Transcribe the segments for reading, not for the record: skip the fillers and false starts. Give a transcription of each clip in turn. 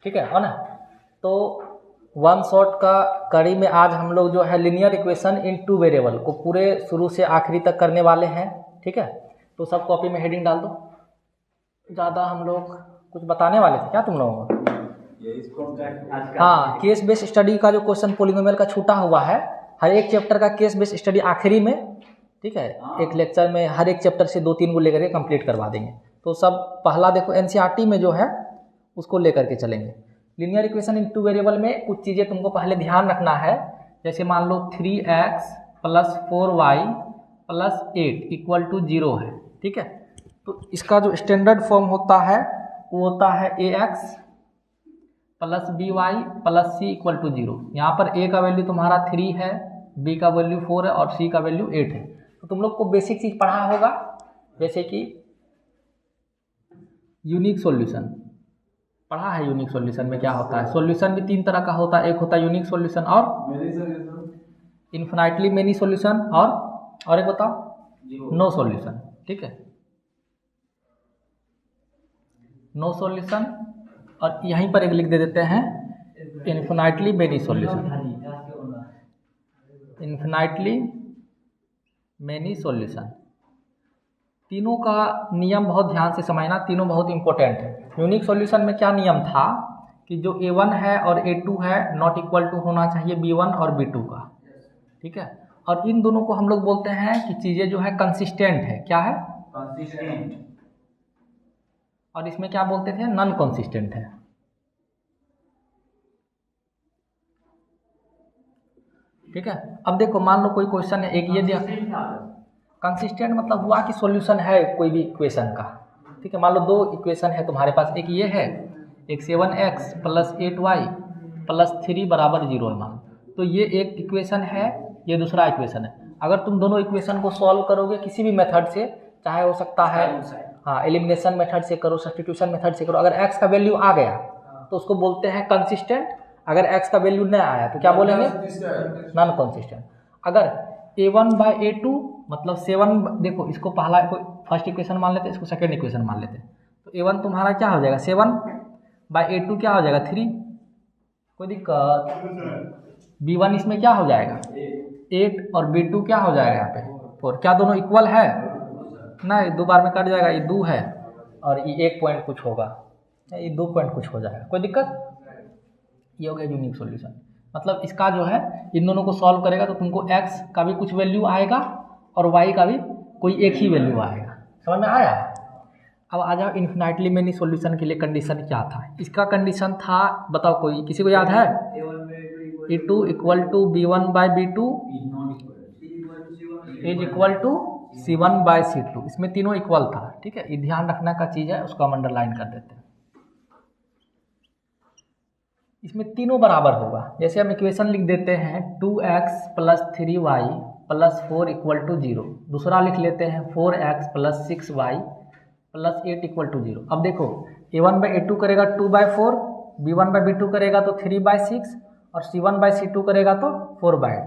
ठीक है ना। तो वन शॉट का कड़ी में आज हम लोग जो है linear equation in two variable को पूरे शुरू से आखिरी तक करने वाले हैं। ठीक है, तो सब कॉपी में हेडिंग डाल दो। ज़्यादा हम लोग कुछ बताने वाले थे क्या तुम लोगों को? हाँ, केस बेस्ड स्टडी का जो क्वेश्चन पॉलिनोमियल का छूटा हुआ है, हर एक चैप्टर का केस बेस्ड स्टडी आखिरी में, ठीक है, एक लेक्चर में हर एक चैप्टर से 2-3 को लेकर के कंप्लीट करवा देंगे। तो सब पहला देखो एनसीईआरटी में जो है उसको लेकर के चलेंगे। Linear equation in two variable में कुछ चीज़ें तुमको पहले ध्यान रखना है। जैसे मान लो 3x + 4y + 8 = 0 है। ठीक है, तो इसका जो स्टैंडर्ड फॉर्म होता है वो होता है ax + by + c = 0। यहाँ पर a का वैल्यू तुम्हारा 3 है, b का वैल्यू 4 है और c का वैल्यू 8 है। तो तुम लोग को बेसिक चीज़ पढ़ा होगा, जैसे कि यूनिक सॉल्यूशन पढ़ा है। यूनिक सॉल्यूशन में क्या होता है? सॉल्यूशन भी 3 तरह का होता है, एक होता है यूनिक सॉल्यूशन और इन्फिनाइटली मेनी सॉल्यूशन और एक बताओ नो सॉल्यूशन। ठीक है, नो सॉल्यूशन और यहीं पर एक लिख दे देते हैं infinitely many solution. Infinitely many solution, तीनों का नियम बहुत ध्यान से समझना, तीनों बहुत इंपॉर्टेंट है। यूनिक सॉल्यूशन में क्या नियम था कि जो a1 है और a2 है नॉट इक्वल टू होना चाहिए b1 और b2 का। ठीक है, और इन दोनों को हम लोग बोलते हैं कि चीज़ें जो है कंसिस्टेंट है। क्या है? कंसिस्टेंट। और इसमें क्या बोलते थे? नॉन कंसिस्टेंट है। ठीक है, अब देखो मान लो कोई क्वेश्चन है, एक ये दिया कंसिस्टेंट मतलब हुआ कि सॉल्यूशन है कोई भी इक्वेशन का। ठीक है, मान लो 2 इक्वेशन है तुम्हारे पास, एक ये है, एक 7x + 8y + 3 = 0 है मान। तो ये एक इक्वेशन है, ये दूसरा इक्वेशन है। अगर तुम दोनों इक्वेशन को सॉल्व करोगे किसी भी मेथड से, चाहे हो सकता है हाँ एलिमिनेशन मेथड से करो, सब्स्टिट्यूशन मेथड से करो, अगर x का वैल्यू आ गया तो उसको बोलते हैं कंसिस्टेंट। अगर x का वैल्यू नहीं आया तो क्या बोलेंगे? Non consistent. अगर a1/a2 मतलब 7, देखो इसको पहला फर्स्ट इक्वेशन मान लेते हैं, इसको सेकंड इक्वेशन मान लेते हैं। तो a1 तुम्हारा क्या हो जाएगा? 7/a2 क्या हो जाएगा? 3। कोई दिक्कत? b1 इसमें क्या हो जाएगा? 8 और b2 क्या हो जाएगा यहाँ पे? 4। क्या दोनों इक्वल है? नहीं, 2 बार में कट जाएगा, ये 2 है और ये 1 पॉइंट कुछ होगा, ये 2 पॉइंट कुछ हो जाएगा। कोई दिक्कत? ये हो गया यूनिक सॉल्यूशन। मतलब इसका जो है इन दोनों को सॉल्व करेगा तो तुमको x का भी कुछ वैल्यू आएगा और y का भी कोई एक ही वैल्यू आएगा। समझ में आया? अब आ जाओ इन्फिनाइटली मेनी सॉल्यूशन के लिए कंडीशन क्या था। इसका कंडीशन था, बताओ कोई किसी को याद है? a2 = b1/b2 = c1/c2। इसमें तीनों इक्वल था। ठीक है, ये ध्यान रखना का चीज़ है, उसको हम अंडरलाइन कर देते हैं। इसमें तीनों बराबर होगा। जैसे हम इक्वेशन लिख देते हैं 2x + 3y + 4 = 0। दूसरा लिख लेते हैं 4x + 6y + 8 = 0। अब देखो a1/a2 करेगा 2/4, b1/b2 करेगा तो 3/6 और c1/c2 करेगा तो 4/8।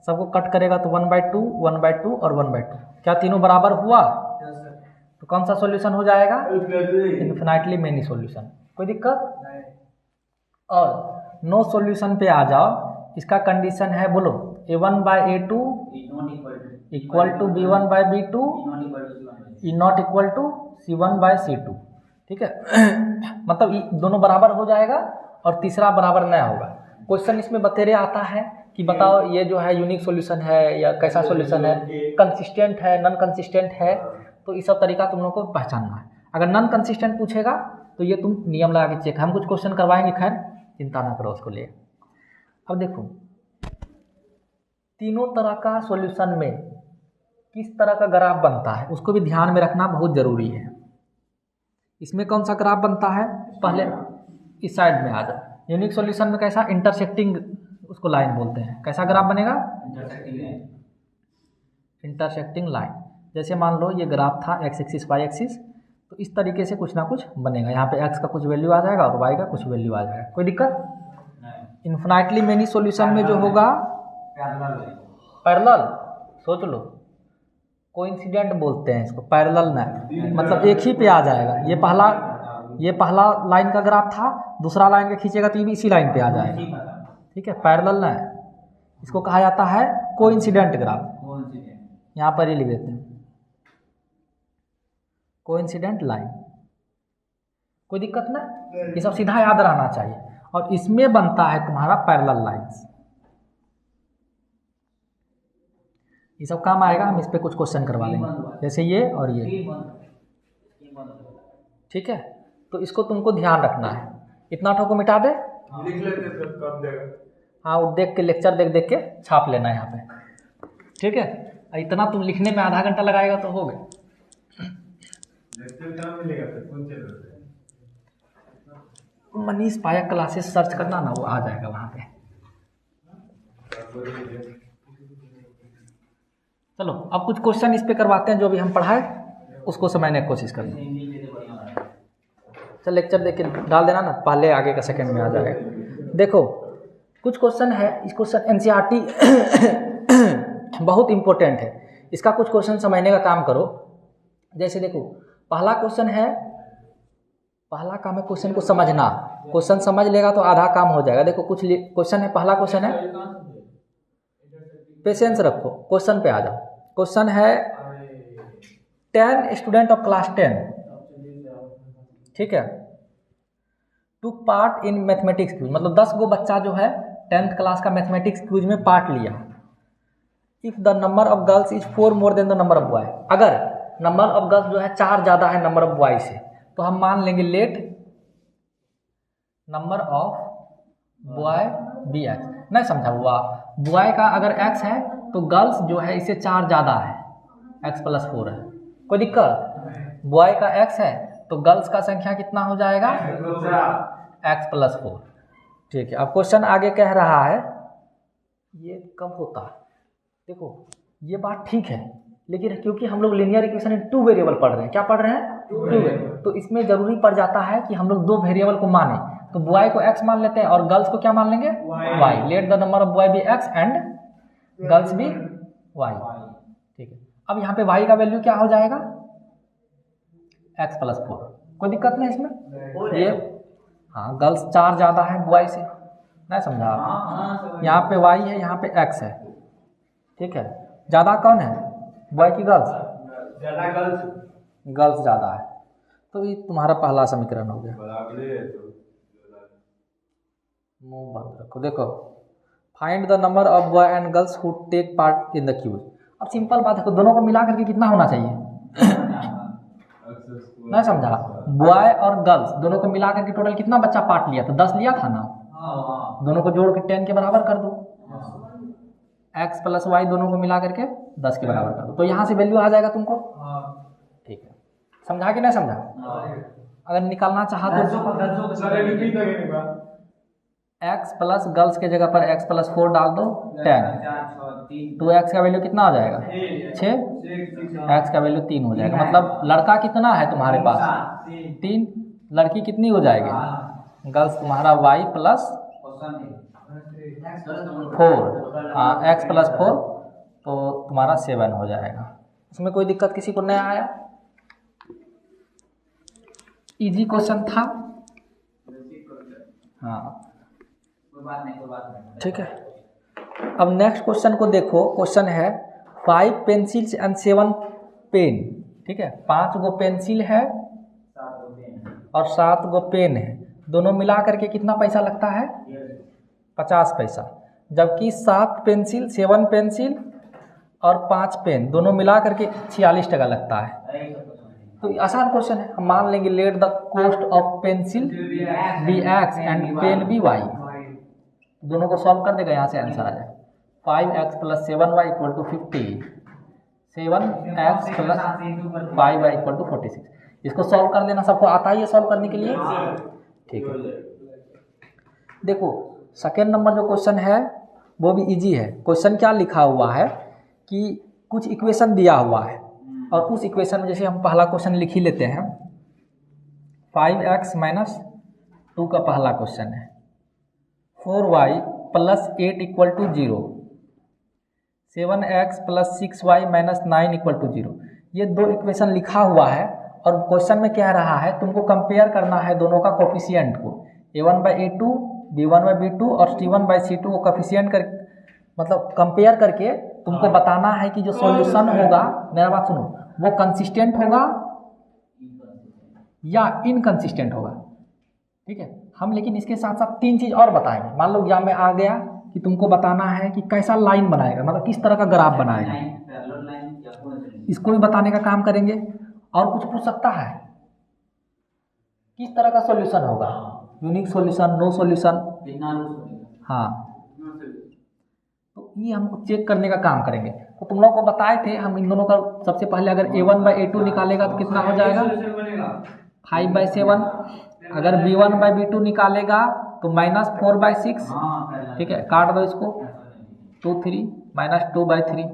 सबको कट करेगा तो 1/2, 1/2 और 1/2। क्या तीनों बराबर हुआ? तो कौन सा सॉल्यूशन हो जाएगा? Infinitely many solution. कोई दिक्कत? और नो सॉल्यूशन पे आ जाओ। इसका कंडीशन है, बोलो a1/a2 = b1/b2 not equal to c1/c2। ठीक है मतलब ये दोनों बराबर हो जाएगा और तीसरा बराबर नहीं होगा। क्वेश्चन इसमें बतेरे आता है कि बताओ ये जो है यूनिक सॉल्यूशन है या कैसा सॉल्यूशन है, कंसिस्टेंट है, नॉन कंसिस्टेंट है। तो ये सब तरीका तुम लोग को पहचानना है। अगर नॉन कंसिस्टेंट पूछेगा तो ये तुम नियम लगा के चेक, हम कुछ क्वेश्चन करवाएंगे, खैर चिंता ना करो उसको लिए। अब देखो तीनों तरह का सॉल्यूशन में किस तरह का ग्राफ बनता है उसको भी ध्यान में रखना बहुत ज़रूरी है। इसमें कौन सा ग्राफ बनता है? पहले इस साइड में आ जाओ। यूनिक सॉल्यूशन में कैसा? इंटरसेक्टिंग उसको लाइन बोलते हैं। कैसा ग्राफ बनेगा? Intersecting line. जैसे मान लो ये ग्राफ था x एक्सिस y एक्सिस, तो इस तरीके से कुछ ना कुछ बनेगा। यहाँ पे x का कुछ वैल्यू आ जाएगा और y का कुछ वैल्यू आ जाएगा। कोई दिक्कत? इन्फिनाइटली मेनी सॉल्यूशन में जो होगा पैरेलल, सोच लो, कोइंसिडेंट बोलते हैं इसको, पैरेलल नहीं, मतलब एक ही पे आ जाएगा। ये पहला ये पहला लाइन का ग्राफ था, दूसरा लाइन का खींचेगा तो ये भी इसी लाइन पे आ जाएगा। ठीक है, पैरेलल ना है, इसको कहा जाता है कोइंसिडेंट ग्राफ। यहाँ पर ही लिख देते हैं कोइंसिडेंट लाइन। कोई दिक्कत ना, ये सब सीधा याद रहना चाहिए। और इसमें बनता है तुम्हारा पैरेलल लाइंस। ये सब काम आएगा, हम इस पे कुछ क्वेश्चन करवा लेंगे, जैसे ये और ये। ठीक है, तो इसको तुमको ध्यान रखना है। इतना ठोको मिटा दे, लिख लेते तो कब देगा। हाँ, वो देख के लेक्चर देख देख के छाप लेना है यहाँ पे। ठीक है, इतना तुम लिखने में आधा घंटा लगाएगा तो हो गए। मनीष पायक क्लासेस सर्च करना ना, वो आ जाएगा वहाँ पे। चलो अब कुछ क्वेश्चन इस पे करवाते हैं, जो भी हम पढ़ाए उसको समझने की कोशिश करते हैं। चल लेक्चर देख के डाल देना ना, पहले आगे का सेकंड में आ जाएगा। देखो कुछ क्वेश्चन है, इस क्वेश्चन एनसीईआरटी बहुत इंपॉर्टेंट है, इसका कुछ क्वेश्चन समझने का काम करो। जैसे देखो पहला क्वेश्चन है, पहला काम है क्वेश्चन को समझना। क्वेश्चन समझ लेगा तो आधा काम हो जाएगा। देखो कुछ क्वेश्चन है, पहला क्वेश्चन है, पेशेंस रखो, क्वेश्चन पे आ जाओ। क्वेश्चन है 10 स्टूडेंट ऑफ क्लास 10, ठीक है, took part in mathematics quiz, मतलब 10 गो बच्चा जो है 10th क्लास का मैथमेटिक्स क्विज में पार्ट लिया। If the number of girls is 4 more than the number of boy, अगर नंबर ऑफ गर्ल्स जो है 4 ज़्यादा है नंबर ऑफ बॉय से, तो हम मान लेंगे let number of boy be x. नहीं समझा हुआ, बॉय का अगर x है तो गर्ल्स जो है इससे 4 ज़्यादा है, x+4 है। कोई दिक्कत? बॉय का x है तो गर्ल्स का संख्या कितना हो जाएगा, x+4। ठीक है, अब क्वेश्चन आगे कह रहा है, ये कब होता है, देखो ये बात ठीक है, लेकिन क्योंकि हम लोग लीनियर इक्वेशन इन 2 वेरिएबल पढ़ रहे हैं, क्या पढ़ रहे हैं, 2 वेरिएबल, तो इसमें जरूरी पड़ जाता है कि हम लोग 2 वेरिएबल को माने। तो बॉय को x मान लेते हैं और गर्ल्स को क्या मान लेंगे, y। Let the number of boy be x and girls be y। ठीक है, अब यहाँ पे y का वैल्यू क्या हो जाएगा, x+4। कोई दिक्कत नहीं इसमें, ये हाँ गर्ल्स 4 ज़्यादा है बॉय से, नहीं समझा आप, यहाँ पे y है, यहाँ पे x है। ठीक है, ज़्यादा कौन है, बॉय की गर्ल्स, गर्ल्स ज़्यादा है, तो ये तुम्हारा पहला समीकरण हो गया। मुंह बंद रखो। देखो find the number of boy and girls who take part in the quiz. अब सिंपल बात है, तो दोनों को मिला करके कितना होना चाहिए, नहीं समझा, बॉय और गर्ल्स दोनों को मिला करके टोटल कितना बच्चा पार्ट लिया था, 10 लिया था ना, दोनों को जोड़ के 10 के बराबर कर दो, x+y दोनों को मिला करके 10 के बराबर कर दो, तो यहाँ से वैल्यू आ जाएगा तुमको। ठीक है, समझा कि नहीं समझा? अगर निकालना चाहा तो x प्लस गर्ल्स के जगह पर x+4 डाल दो 10, तो x का वैल्यू कितना हो जाएगा, 6, x का वैल्यू 3 हो जाएगा। मतलब लड़का कितना है तुम्हारे पास, 3, लड़की कितनी हो जाएगी, गर्ल्स तुम्हारा y+4, हाँ x+4, तो तुम्हारा 7 हो जाएगा। इसमें कोई दिक्कत किसी को नहीं आया, इजी क्वेश्चन था। हाँ ठीक है, अब नेक्स्ट क्वेश्चन को देखो। क्वेश्चन है 5 पेंसिल्स एंड 7 पेन। ठीक है, 5 गो पेंसिल है और 7 गो पेन है, दोनों मिला करके कितना पैसा लगता है, 50 पैसा। जबकि 7 पेंसिल, 7 पेंसिल और 5 पेन दोनों मिला करके 46 टका लगता है। तो आसान क्वेश्चन है, हम मान लेंगे let the cost of pencil be x and pen be y। दोनों को सॉल्व कर देगा, यहाँ से आंसर आ जाए 5x + 7y = 50, 7x + 5y = 46। इसको सॉल्व कर देना, सबको आता ही है सॉल्व करने के लिए। ठीक है, देखो सेकेंड नंबर जो क्वेश्चन है वो भी इजी है। क्वेश्चन क्या लिखा हुआ है कि कुछ इक्वेशन दिया हुआ है और उस इक्वेशन में, जैसे हम पहला क्वेश्चन लिख ही लेते हैं, 5x - 2 का पहला क्वेश्चन है, 4y + 8 = 0, 7x + 6y - 9 = 0। ये 2 इक्वेशन लिखा हुआ है और क्वेश्चन में क्या रहा है, तुमको कंपेयर करना है दोनों का कोफिशिएंट को, a1/a2 b1/b2 और c1/c2 को कोफिशिएंट कर मतलब कंपेयर करके तुमको बताना है कि जो सॉल्यूशन होगा, मेरा बात सुनो, वो कंसिस्टेंट होगा या इनकंसिस्टेंट होगा। ठीक है, हम लेकिन इसके साथ साथ 3 चीज़ और बताएंगे। मान लो एग्जाम में आ गया कि तुमको बताना है कि कैसा लाइन बनाएगा, मतलब किस तरह का ग्राफ बनाएगा, इसको भी बताने का काम करेंगे। और कुछ पूछ सकता है किस तरह का सॉल्यूशन होगा, यूनिक सॉल्यूशन, नो सॉल्यूशन, हाँ, तो ये हम चेक करने का काम करेंगे। तो तुम लोगों को बताए थे हम इन दोनों का, सबसे पहले अगर a1/a2 निकालेगा तो कितना हो जाएगा 5/7, अगर b1/b2 निकालेगा तो -4/6। ठीक है, काट दो इसको, 2 3 -2/3।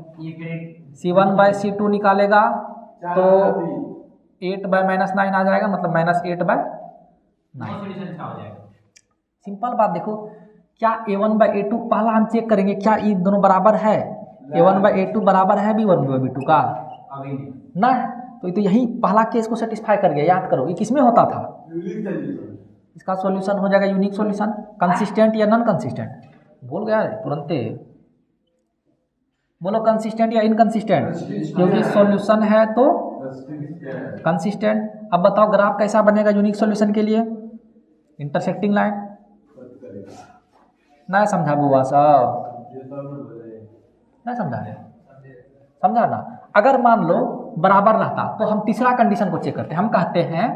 c1/c2 निकालेगा तो 8/-9 आ जाएगा, मतलब -8/9। सिंपल बात देखो, क्या a1/a2 पहला हम चेक करेंगे क्या ये दोनों बराबर है, a1/a2 बराबर है b1/b2 का ना, तो यही पहला केस को सेटिस्फाई कर गया। याद करो ये किसमें होता था, इसका सॉल्यूशन हो जाएगा यूनिक सॉल्यूशन। कंसिस्टेंट या नॉन कंसिस्टेंट, भूल गया तुरंते, बोलो कंसिस्टेंट या इनकंसिस्टेंट, क्योंकि सॉल्यूशन है तो कंसिस्टेंट। अब बताओ ग्राफ कैसा बनेगा यूनिक सॉल्यूशन के लिए, इंटरसेक्टिंग लाइन ना, समझा बुआ साहब, ना समझा रहे, समझा ना। अगर मान लो बराबर रहता तो हम तीसरा कंडीशन को चेक करते हैं, हम कहते हैं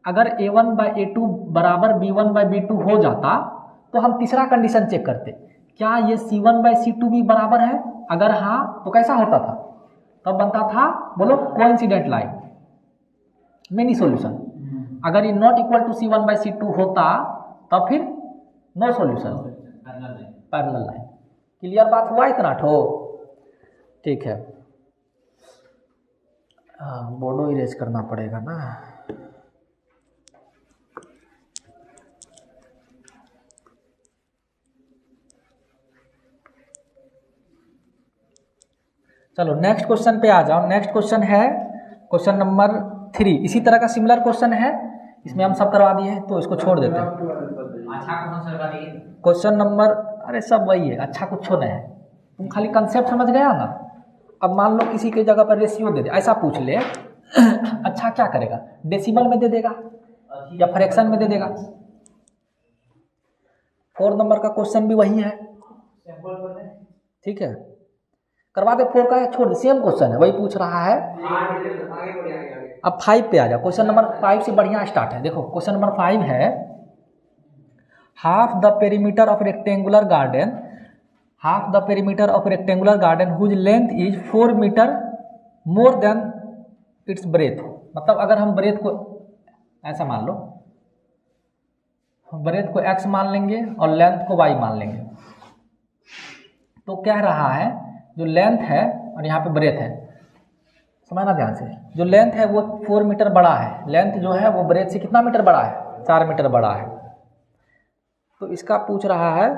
अगर a1/a2 बराबर b1/b2 हो जाता तो हम तीसरा कंडीशन चेक करते, क्या ये c1/c2 भी बराबर है, अगर हाँ तो कैसा होता था, तब बनता था, बोलो कोइंसिडेंट लाइन, मिनी सॉल्यूशन। अगर ये नॉट इक्वल टू c1/c2 होता तब फिर no solution, parallel line. Clear बात हुआ इतना ठो, ठीक है। हाँ, बोर्डो इरेज करना पड़ेगा ना। चलो नेक्स्ट क्वेश्चन पे आ जाओ। नेक्स्ट क्वेश्चन है क्वेश्चन नंबर 3। इसी तरह का सिमिलर क्वेश्चन है, इसमें हम सब करवा दिए हैं तो इसको छोड़ देते हैं। क्वेश्चन नंबर, अरे सब वही है, अच्छा कुछ नहीं है, तुम खाली कंसेप्ट समझ गया ना। अब मान लो किसी के जगह पर रेशियो दे दे, ऐसा पूछ ले अच्छा क्या करेगा, डेसिमल में दे देगा या फ्रैक्शन में दे देगा। 4 नंबर का क्वेश्चन भी वही है, ठीक है, करवा दे। 4 का छोड़ दे, सेम क्वेश्चन है, वही पूछ रहा है। अब 5 पे आ जाओ। क्वेश्चन नंबर 5 से बढ़िया स्टार्ट है। देखो क्वेश्चन नंबर 5 है, half the perimeter of rectangular garden, half the perimeter of rectangular garden whose length is 4 metre more than its breadth. मतलब अगर हम ब्रेथ को ऐसा मान लो, ब्रेथ को x मान लेंगे और लेंथ को y मान लेंगे, तो कह रहा है जो लेंथ है और यहाँ पे ब्रेथ है, समझना ध्यान से, जो लेंथ है वो 4 मीटर बड़ा है, लेंथ जो है वो ब्रेथ से कितना मीटर बड़ा है, 4 मीटर बड़ा है। तो इसका पूछ रहा है,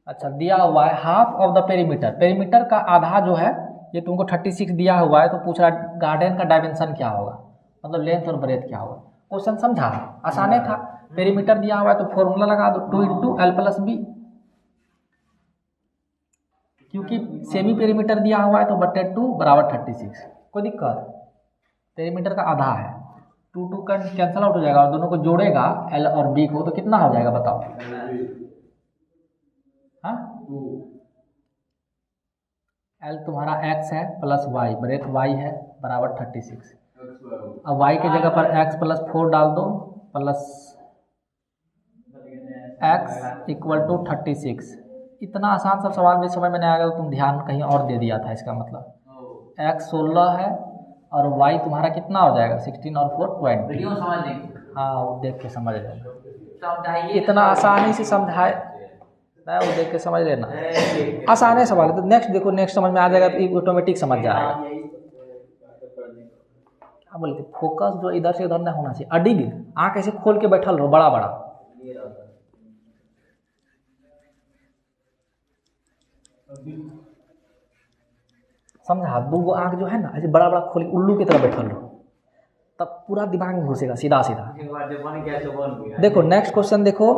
अच्छा दिया हुआ है half of the perimeter, perimeter का आधा जो है ये तुमको 36 दिया हुआ है, तो पूछ रहा है गार्डन का डायमेंशन क्या होगा, मतलब लेंथ और ब्रेथ क्या होगा। क्वेश्चन समझा, आसाने था। पेरीमीटर दिया हुआ है तो फॉर्मूला लगा दो 2 × l+b, क्योंकि सेमी पेरीमीटर दिया हुआ है तो बटे 2 बराबर 36। कोई दिक्कत, पेरीमीटर का आधा है, 2 2 का कैंसल आउट हो जाएगा और दोनों को जोड़ेगा l और b को, तो कितना हो जाएगा बताओ। हाँ, l तुम्हारा x है प्लस y, ब्रेथ y है बराबर 36। अब y के जगह पर x + 4 डाल दो, प्लस x = 36। इतना आसान सब सवाल में समझ में नहीं आएगा तो तुम ध्यान कहीं और दे दिया था। इसका मतलब x 16 है और y तुम्हारा कितना हो जाएगा 16 और 4 20। हाँ वो देख के समझ लेना, इतना आसानी से समझाए ना, वो देख के समझ लेना, आसानी सवाल है। तो नेक्स्ट देखो, नेक्स्ट समझ में आ जाएगा तो ऑटोमेटिक समझ जाएगा। क्या बोलते, फोकस जो इधर से उधर नहीं होना चाहिए, अडिग आँख ऐसे खोल के बैठल रहो बड़ा बड़ा। समझा, 2 आँख जो है ना ऐसे बड़ा बड़ा खोल के उल्लू की तरह बैठल रहो, तब पूरा दिमाग में घुसेगा सीधा सीधा। देखो नेक्स्ट क्वेश्चन देखो।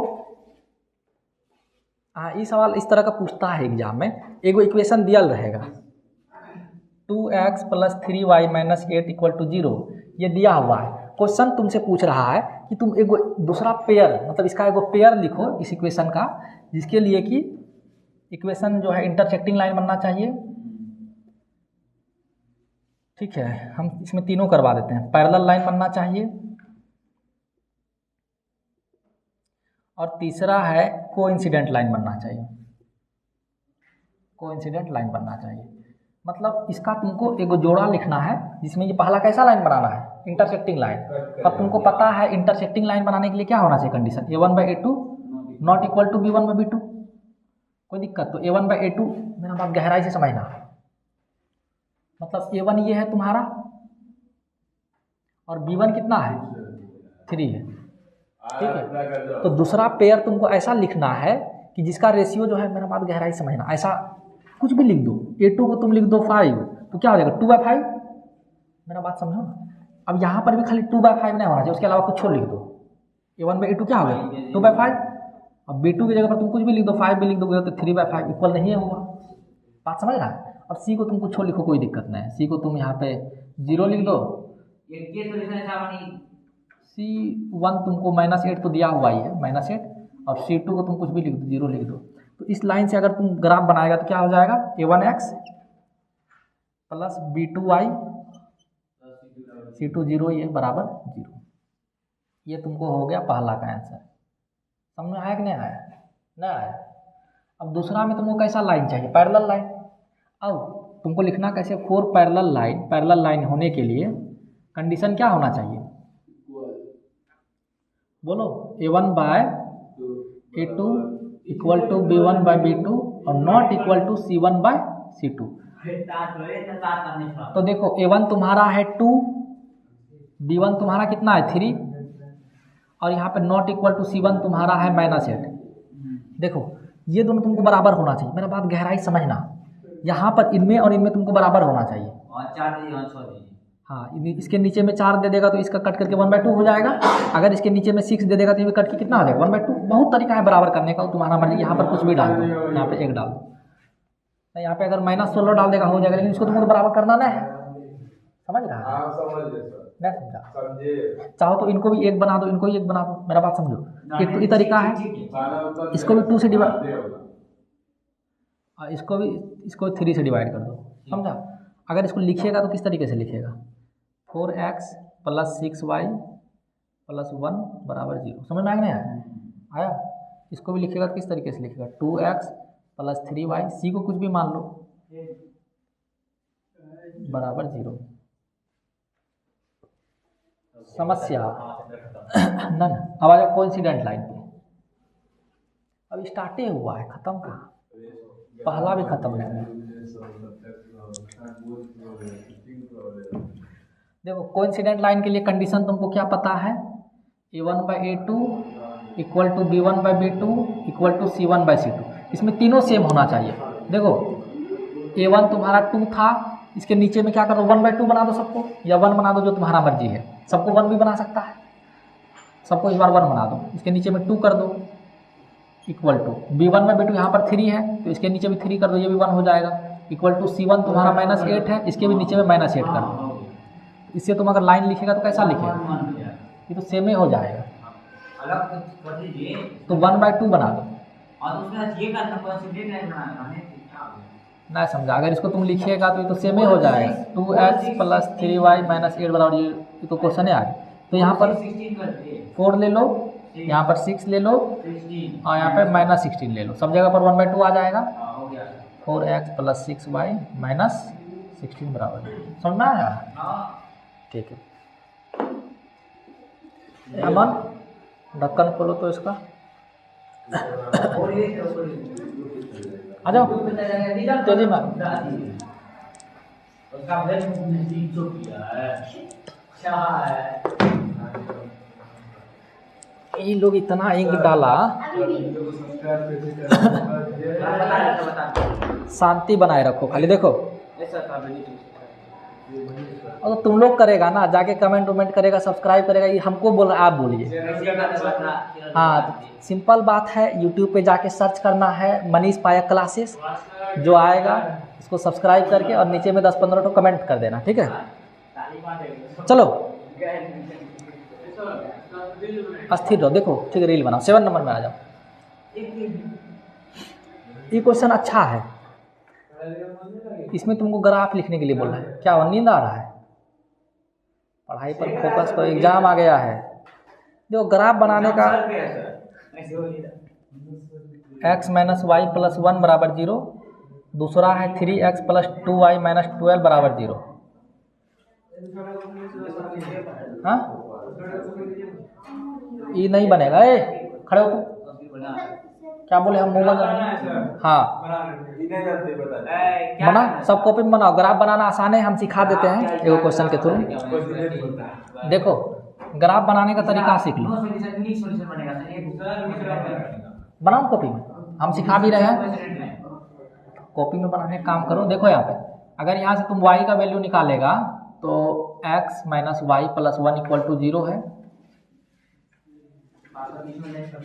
हाँ, ये सवाल इस तरह का पूछता है एग्जाम में। एगो इक्वेशन दिया रहेगा 2x + 3y - 8 = 0, ये दिया हुआ है। क्वेश्चन तुमसे पूछ रहा है कि तुम एगो दूसरा पेयर, मतलब इसका एगो पेयर लिखो इस इक्वेशन का, जिसके लिए कि इक्वेशन जो है इंटरसेक्टिंग लाइन बनना चाहिए। ठीक है, हम इसमें तीनों करवा देते हैं। पैरेलल लाइन बनना चाहिए, और तीसरा है कोइंसिडेंट लाइन बनना चाहिए। कोइंसिडेंट लाइन बनना चाहिए मतलब इसका तुमको एगो जोड़ा लिखना है, जिसमें ये पहला कैसा लाइन बनाना है, इंटरसेक्टिंग लाइन। अब तुमको पता है इंटरसेक्टिंग लाइन बनाने के लिए क्या होना चाहिए condition, a1/a2 not equal to b1/b2। कोई दिक्कत? तो a1/a2, मेरा बात गहराई से समझना, मतलब a1 ये है तुम्हारा, और b1 कितना है, 3 है। ठीक है, तो दूसरा पेयर तुमको ऐसा लिखना है कि जिसका रेशियो जो है, मेरा बात गहराई समझना, ऐसा कुछ भी लिख दो। a2 को तुम लिख दो 5, तो क्या हो जाएगा 2/5। मेरा बात समझो ना। अब यहाँ पर भी खाली 2/5 नहीं होना चाहिए, उसके अलावा कुछ और लिख दो। a1/a2 क्या हो गया 2/5। अब b2 की जगह पर तुम कुछ भी लिख दो, 5 भी लिख दोगे तो 3/5 इक्वल नहीं होगा। बात समझ रहा है? अब c को तुम कुछ और लिखो, कोई दिक्कत नहीं है। c को तुम यहाँ पे 0 लिख दो। C1 तुमको -8 तो दिया हुआ ही है, -8, और C2 को तुम कुछ भी लिख दो, 0 लिख दो। तो इस लाइन से अगर तुम ग्राफ बनाएगा तो क्या हो जाएगा, a1x + b2y C2 0 ये बराबर 0। ये तुमको हो गया पहला का आंसर। समझ में आया कि नहीं आया? नहीं आया। अब दूसरा में तुमको कैसा लाइन चाहिए, पैरेलल लाइन। अब तुमको लिखना कैसे, 4 पैरेलल लाइन होने के लिए कंडीशन क्या होना चाहिए, बोलो, a1/a2 = b1/b2 और नॉट इक्वल टू c1/c2। तो देखो a1 तुम्हारा है 2, b1 तुम्हारा कितना है 3, और यहाँ पे नॉट इक्वल टू c1 तुम्हारा है -8। देखो ये दोनों तुमको बराबर होना चाहिए, मेरा बात गहराई समझना। यहाँ पर इनमें और इनमें तुमको बराबर होना चाहिए। हाँ, इसके नीचे में 4 दे देगा तो इसका कट करके 1/2 हो जाएगा। अगर इसके नीचे में 6 दे देगा तो ये कट के कितना आ जाएगा 1/2। बहुत तरीका है बराबर करने का, तुम्हारा मर्जी। यहाँ पर कुछ भी डाल दो, यहाँ पे 1 डाल दो, यहाँ पे अगर -16 डाल देगा हो जाएगा, लेकिन इसको तुमको बराबर करना नहीं है। समझ रहा है? नहीं समझा? चाहो तो इनको भी 1 बना दो, इनको भी 1 बना दो। मेरा बात समझो। एक तो ये तरीका है, इसको भी 2 से डिवाइड, इसको 3 से डिवाइड कर दो। समझा? अगर इसको लिखिएगा तो किस तरीके से लिखिएगा, 4x + 6y + 1 = 0। समझ में आया नहीं आया? इसको भी लिखिएगा तो किस तरीके से लिखिएगा, 2x + 3y, c को कुछ भी मान लो, बराबर 0। समस्या ना। अब आ जाओ कोइंसिडेंट लाइन पे। अब स्टार्ट ही हुआ है, खत्म कहाँ, पहला भी खत्म नहीं है। देखो कोइंसिडेंट लाइन के लिए कंडीशन तुमको क्या पता है, a1/a2 = b1/b2 = c1/c2। इसमें तीनों सेम होना चाहिए। देखो a1 तुम्हारा 2 था, इसके नीचे में क्या करो 1/2 बना दो सबको, या 1 बना दो, जो तुम्हारा मर्जी है। सबको 1 भी बना सकता है, सबको इस बार 1 बना दो। इसके नीचे में 2 कर दो, इक्वल टू b1/b2 यहाँ पर 3 है तो इसके नीचे भी 3 कर दो, ये भी 1 हो जाएगा। इक्वल टू c1 तुम्हारा -8 है, इसके भी नीचे में -8 कर दो। इससे तुम अगर लाइन लिखेगा तो कैसा लिखेगा, ये तो सेम ही हो जाएगा। तो 1/2 बना दो। नहीं समझा? अगर इसको तुम लिखिएगा तो ये तो सेम ही हो जाएगा, 2x + 3y - 8 बराबर ये तो क्वेश्चन है आगे। तो यहाँ पर 4 ले लो, यहाँ पर 6 ले लो, और यहाँ पे -16 ले लो, सब जगह पर 1/2 आ जाएगा। 4x + 6y - 16 बराबर, समझ में आया? ठीक है। अमन ढक्कन खोलो तो इसका, आ जाओ तेजी में। ये लोग इतना इंक डाला, शांति बनाए रखो खाली। देखो और तो तुम लोग करेगा ना, जाके कमेंट वमेंट करेगा, सब्सक्राइब करेगा, ये हमको बोल रहा, आप बोलिए। हाँ, तो सिंपल बात है, यूट्यूब पे जाके सर्च करना है मनीष पायक क्लासेस, जो आएगा इसको सब्सक्राइब करके और नीचे में 10-15 तो कमेंट कर देना, ठीक है। चलो अस्थिर रहो, देखो ठीक है, रील बनाओ। 7 नंबर में आ जाओ। ये क्वेश्चन अच्छा है, इसमें तुमको ग्राफ लिखने के लिए बोल रहा है। क्या हो, नींद आ रहा है? पढ़ाई पर फोकस करो, एग्जाम आ गया है। देखो ग्राफ बनाने का, x - y + 1 = 0, दूसरा है 3x + 2y - 12 = 0। हाँ, ये नहीं बनेगा। ए खड़े हो तुम, क्या बोले हम मुँह बंद। हाँ बना, सब कॉपी में बनाओ। ग्राफ बनाना आसान है, हम सिखा देते हैं एगो क्वेश्चन के थ्रू। देखो ग्राफ बनाने का तरीका सीख लो, बनाओ कॉपी में, हम सिखा भी रहे हैं। कॉपी में बनाने का काम करो। देखो यहाँ पे अगर यहाँ से तुम y का वैल्यू निकालेगा तो x - y + 1 = 0 है,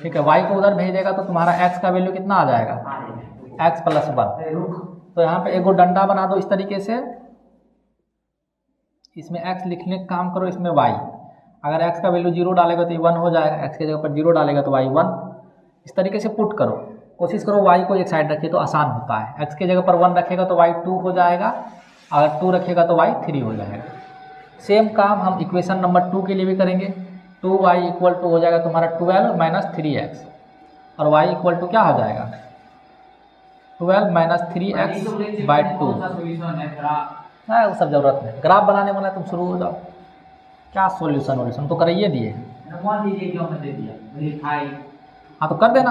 ठीक है। y को उधर भेज देगा तो तुम्हारा x का वैल्यू कितना आ जाएगा, x + 1। तो यहाँ पे एगो डंडा बना दो इस तरीके से, इसमें x लिखने का काम करो, इसमें y। अगर x का वैल्यू 0 डालेगा तो ये 1 हो जाएगा, x के जगह पर 0 डालेगा तो y 1। इस तरीके से पुट करो, कोशिश करो y को एक साइड रखिए तो आसान होता है। x के जगह पर 1 रखेगा तो y 2 हो जाएगा, अगर 2 रखेगा तो y 3 हो जाएगा। सेम काम हम इक्वेशन नंबर 2 के लिए भी करेंगे। 2y = हो जाएगा तुम्हारा 12 - 3x, और y = क्या हो जाएगा, 12 - 3x/2। हाँ वो सब जरूरत नहीं, ग्राफ बनाने वाला तुम शुरू हो जाओ। क्या सॉल्यूशन तो कराइए दिए। हाँ तो कर देना।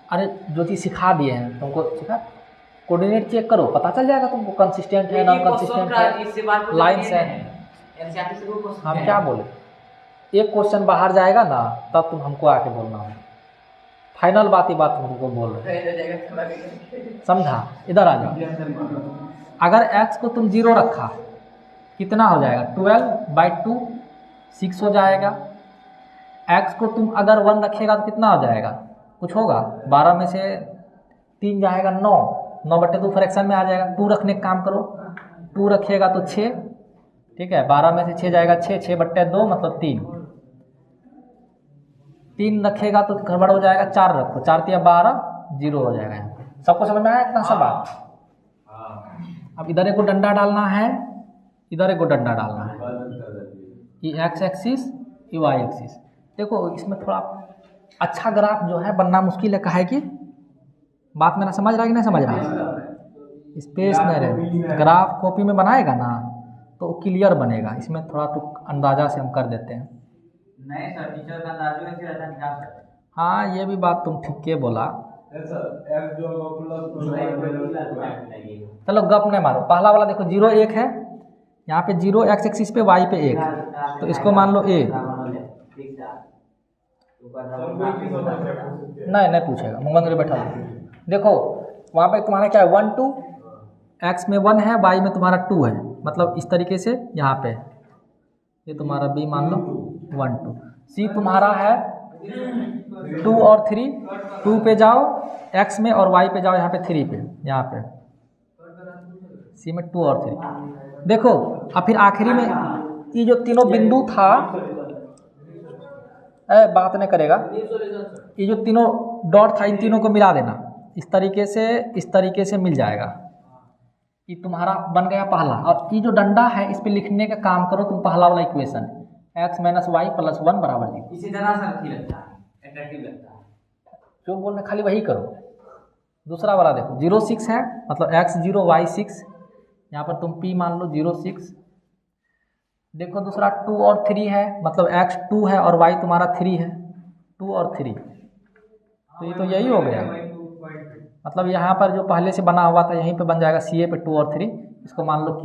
अरे जो चीज़ सिखा दिए हैं तुमको, सिखा, कोऑर्डिनेट चेक करो, पता चल जाएगा तुमको कंसिस्टेंट है नॉन कंसिस्टेंट है, लाइन्स है। हम क्या बोले, एक क्वेश्चन बाहर जाएगा ना तब तुम हमको आके बोलना है। फाइनल बात ही बात तुमको बोल रहे, समझा। इधर आ जाओ। अगर x को तुम 0 रखा कितना हो जाएगा, 12/2 6 हो जाएगा। x को तुम अगर 1 रखेगा तो कितना हो जाएगा, कुछ होगा, 12 में से 3 जाएगा 9, 9/2 फ्रैक्शन में आ जाएगा। 2 रखने का काम करो, 2 रखिएगा तो 6, ठीक है। 12 में से 6 जाएगा 6, 6/2 मतलब 3। 3 रखेगा तो गड़बड़ हो जाएगा, 4 रखो, 4 × 12 0 हो जाएगा। यहाँ पे सबको समझ में आया इतना सा बात। अब इधर एक को डंडा डालना है, इधर एक को डंडा डालना है, ये x एक्सिस ये y एक्सिस। देखो इसमें थोड़ा अच्छा ग्राफ जो है बनना मुश्किल है, कहा है कि बात मेरा समझ रहा है कि नहीं समझ रहा है। स्पेस नहीं रहे, ग्राफ कॉपी में बनाएगा ना तो क्लियर बनेगा। इसमें थोड़ा तो अंदाजा से हम कर देते हैं। नहीं सर, टीचर का अंदाजा कैसे रहता है, क्या करते हैं। हाँ ये भी बात तुम ठीक के बोला। चलो गप नहीं मारो, पहला वाला देखो 0 1 है, यहाँ पे 0 x एक्सिस पे, y पे 1, तो इसको मान लो a। नहीं पूछेगा, मुंह बंद बैठा लो। देखो वहाँ पे तुम्हारा क्या है, 1 2, x में 1 है, y में तुम्हारा 2 है, मतलब इस तरीके से यहाँ पे ये तुम्हारा b मान लो 1 2। c तुम्हारा है 2 और 3, 2 पे जाओ x में और y पे जाओ यहाँ पे 3 पे, यहाँ पे c में 2 और 3। देखो अब फिर आखिरी में ये जो तीनों बिंदु था, बात नहीं करेगा, ये जो तीनों डॉट था इन तीनों को मिला देना, इस तरीके से मिल जाएगा। ये तुम्हारा बन गया पहला। और ये जो डंडा है इस पे लिखने का काम करो तुम, पहला वाला इक्वेशन x - y + 1 = 0। इसी तरह से अच्छा लगता है, अट्रैक्टिव लगता है। जो बोलना खाली वही करो। दूसरा वाला देखो 0 6 है, मतलब x 0 y 6, यहाँ पर तुम p मान लो 0 6। देखो दूसरा 2 और 3 है, मतलब x 2 है और y तुम्हारा 3 है, 2 और 3, तो ये तो यही हो गया। मतलब यहाँ पर जो पहले से बना हुआ था यहीं पे बन जाएगा, CA पे 2 और 3, इसको मान लो Q,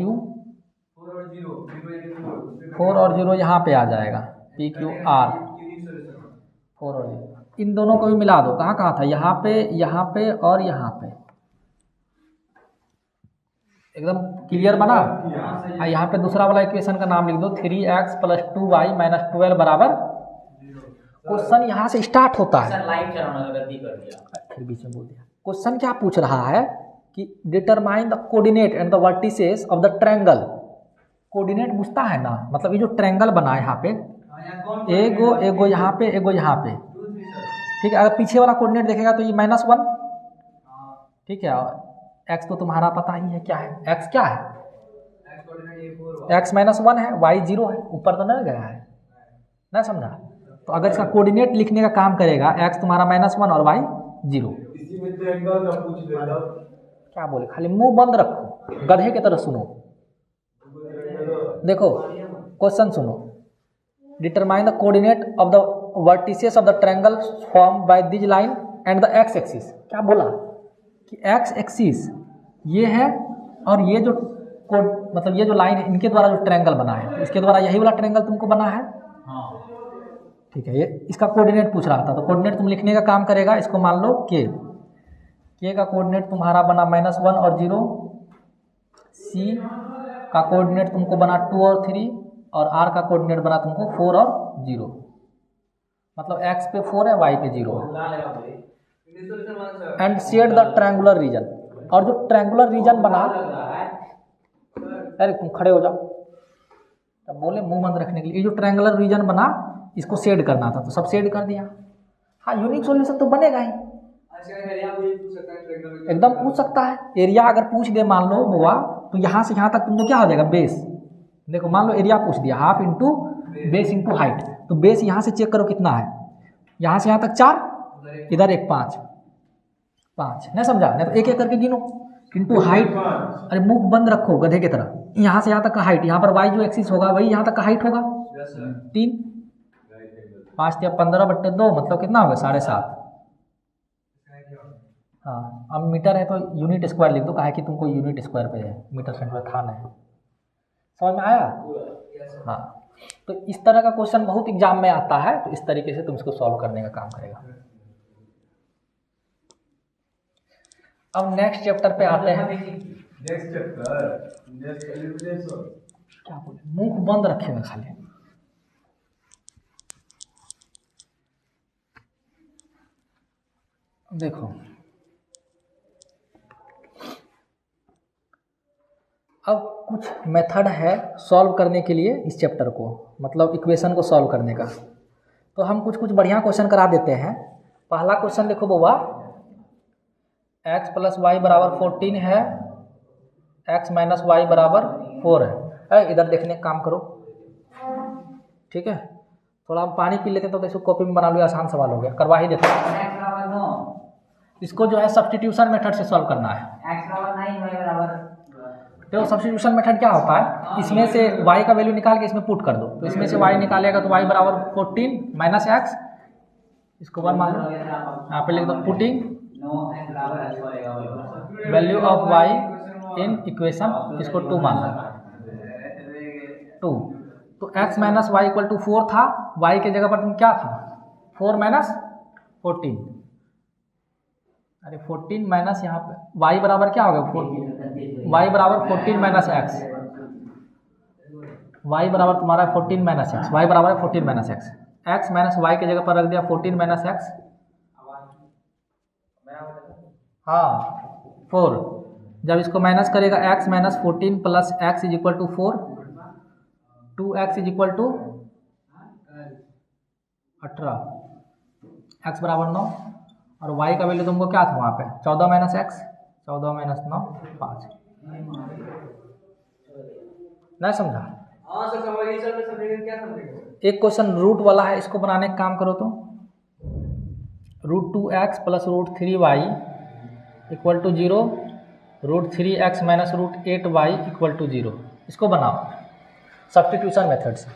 4 और 0 यहाँ पे आ जाएगा, PQR 4 और 0। इन दोनों को भी मिला दो, कहाँ था, यहाँ पे और यहाँ पे। एकदम क्लियर बना। हाँ, यहाँ पे दूसरा वाला इक्वेशन का नाम लिख दो 3x + 2y - 12 बराबर। क्वेश्चन यहाँ से स्टार्ट होता है। सर लाइव चलाना गलती कर दिया, फिर बीच में बोल दिया। क्वेश्चन क्या पूछ रहा है कि determine the coordinate and the vertices of the triangle. Coordinate पूछता है ना, मतलब ये जो ट्रायंगल बना है यहाँ पे एगो एगो यहाँ पे एगो यहाँ पे, ठीक है। अगर पीछे वाला कोऑर्डिनेट देखेगा तो ये -1, ठीक है। x तो तुम्हारा पता ही है क्या है, x क्या है, x -1 है, y 0 है, ऊपर तो नहीं गया है ना, समझा। तो अगर इसका कोऑर्डिनेट लिखने का काम करेगा x तुम्हारा -1 और y 0। इसी में ट्रायंगल का पूछ लेता। क्या बोले, खाली मुंह बंद रखो, गधे की तरह सुनो। देखो क्वेश्चन सुनो, determine the coordinate of the vertices of the triangle form by this line and the x axis. क्या बोला कि x एक्सिस ये है और ये जो मतलब ये जो लाइन है इनके द्वारा जो ट्रायंगल बना है, इसके द्वारा यही वाला ट्रायंगल तुमको बना है, ठीक है। ये इसका कोऑर्डिनेट पूछ रहा था, तो कोऑर्डिनेट तुम लिखने का काम करेगा। इसको मान लो k का कोऑर्डिनेट तुम्हारा बना -1 और 0, c का कोऑर्डिनेट तुमको बना 2 और 3, और r का कोऑर्डिनेट बना तुमको 4 और 0। मतलब x पे 4 है, y पे 0 है। And shade the triangular region, और जो ट्रायंगुलर रीजन बना, अरे तुम खड़े हो जाओ, तब बोले मुंह बंद रखने के लिए। ये जो ट्रायंगुलर रीजन बना इसको शेड करना था, तो सब शेड कर दिया। हाँ, यूनिक सॉल्यूशन तो बनेगा ही, एकदम पूछ सकता है। एरिया अगर पूछ दे मान लो हुआ, तो यहाँ से यहाँ तक तुमको क्या हो जाएगा, बेस। देखो मान लो एरिया पूछ दिया, half into base into height, तो बेस यहाँ से चेक करो कितना है, यहाँ से यहाँ तक 4, इधर एक 5 नहीं समझा, नहीं तो एक एक करके गिनो। इंटू हाइट, अरे मुंह बंद रखो गधे की तरह। यहाँ से यहाँ तक का हाइट, यहाँ पर वाई जो एक्सिस होगा वही यहाँ तक का हाइट होगा, 3 5 या 15/2, मतलब कितना होगा 7.5। हाँ, अब मीटर है तो यूनिट स्क्वायर लिख दो, कहा है कि तुमको यूनिट स्क्वायर पे है, मीटर सेंटीमीटर था नहीं। समझ में आया? हाँ, तो इस तरह का क्वेश्चन बहुत एग्जाम में आता है, तो इस तरीके से तुम इसको सॉल्व करने का काम करेगा। अब नेक्स्ट चैप्टर पे आते हैं। Next chapter, next elimination. क्या बोले, मुंह बंद रखेगा खाली। देखो अब कुछ मेथड है सॉल्व करने के लिए इस चैप्टर को, मतलब इक्वेशन को सॉल्व करने का। तो हम कुछ बढ़िया क्वेश्चन करा देते हैं। पहला क्वेश्चन देखो बउआ, x + y = 14 है, x - y = 4 है। इधर देखने का काम करो, ठीक है। थोड़ा हम पानी पी लेते हैं तो इसको कॉपी में बना लो, आसान सवाल हो गया, करवा ही देते हैं। इसको जो है सब्स्टिट्यूशन मेथड से सॉल्व करना है। तो सब्स्टिट्यूशन मेथड क्या होता है, इसमें से y का वैल्यू निकाल के इसमें पुट कर दो, तो इसमें से y निकालेगा तो y = 14 - x, इसको 1 मान लो, यहाँ पे लिख दो putting value of y in equation, इसको 2 मान लो, 2। तो x - y = 4 था, y के जगह पर तुम क्या था, 4 - 14, अरे 14 माइनस यहाँ पे y बराबर क्या होगा, y बराबर 14 - x, y बराबर तुम्हारा 14 - x, y बराबर 14 - x, x माइनस y के जगह पर रख दिया 14 - x, हाँ 4। जब इसको माइनस करेगा x - 14 + x = 4, 2x = 18, x बराबर 9, और y का वैल्यू तुमको क्या था वहाँ पे, 14 - x, 14 - 9 5। नहीं समझा? हाँ सर समझिए सर, मैं समझेंगे क्या समझेंगे। एक क्वेश्चन रूट वाला है, इसको बनाने का काम करो तो √2x + √3y = 0, √3x - √8y = 0। इसको बनाओ सब्स्टिट्यूशन मेथड से।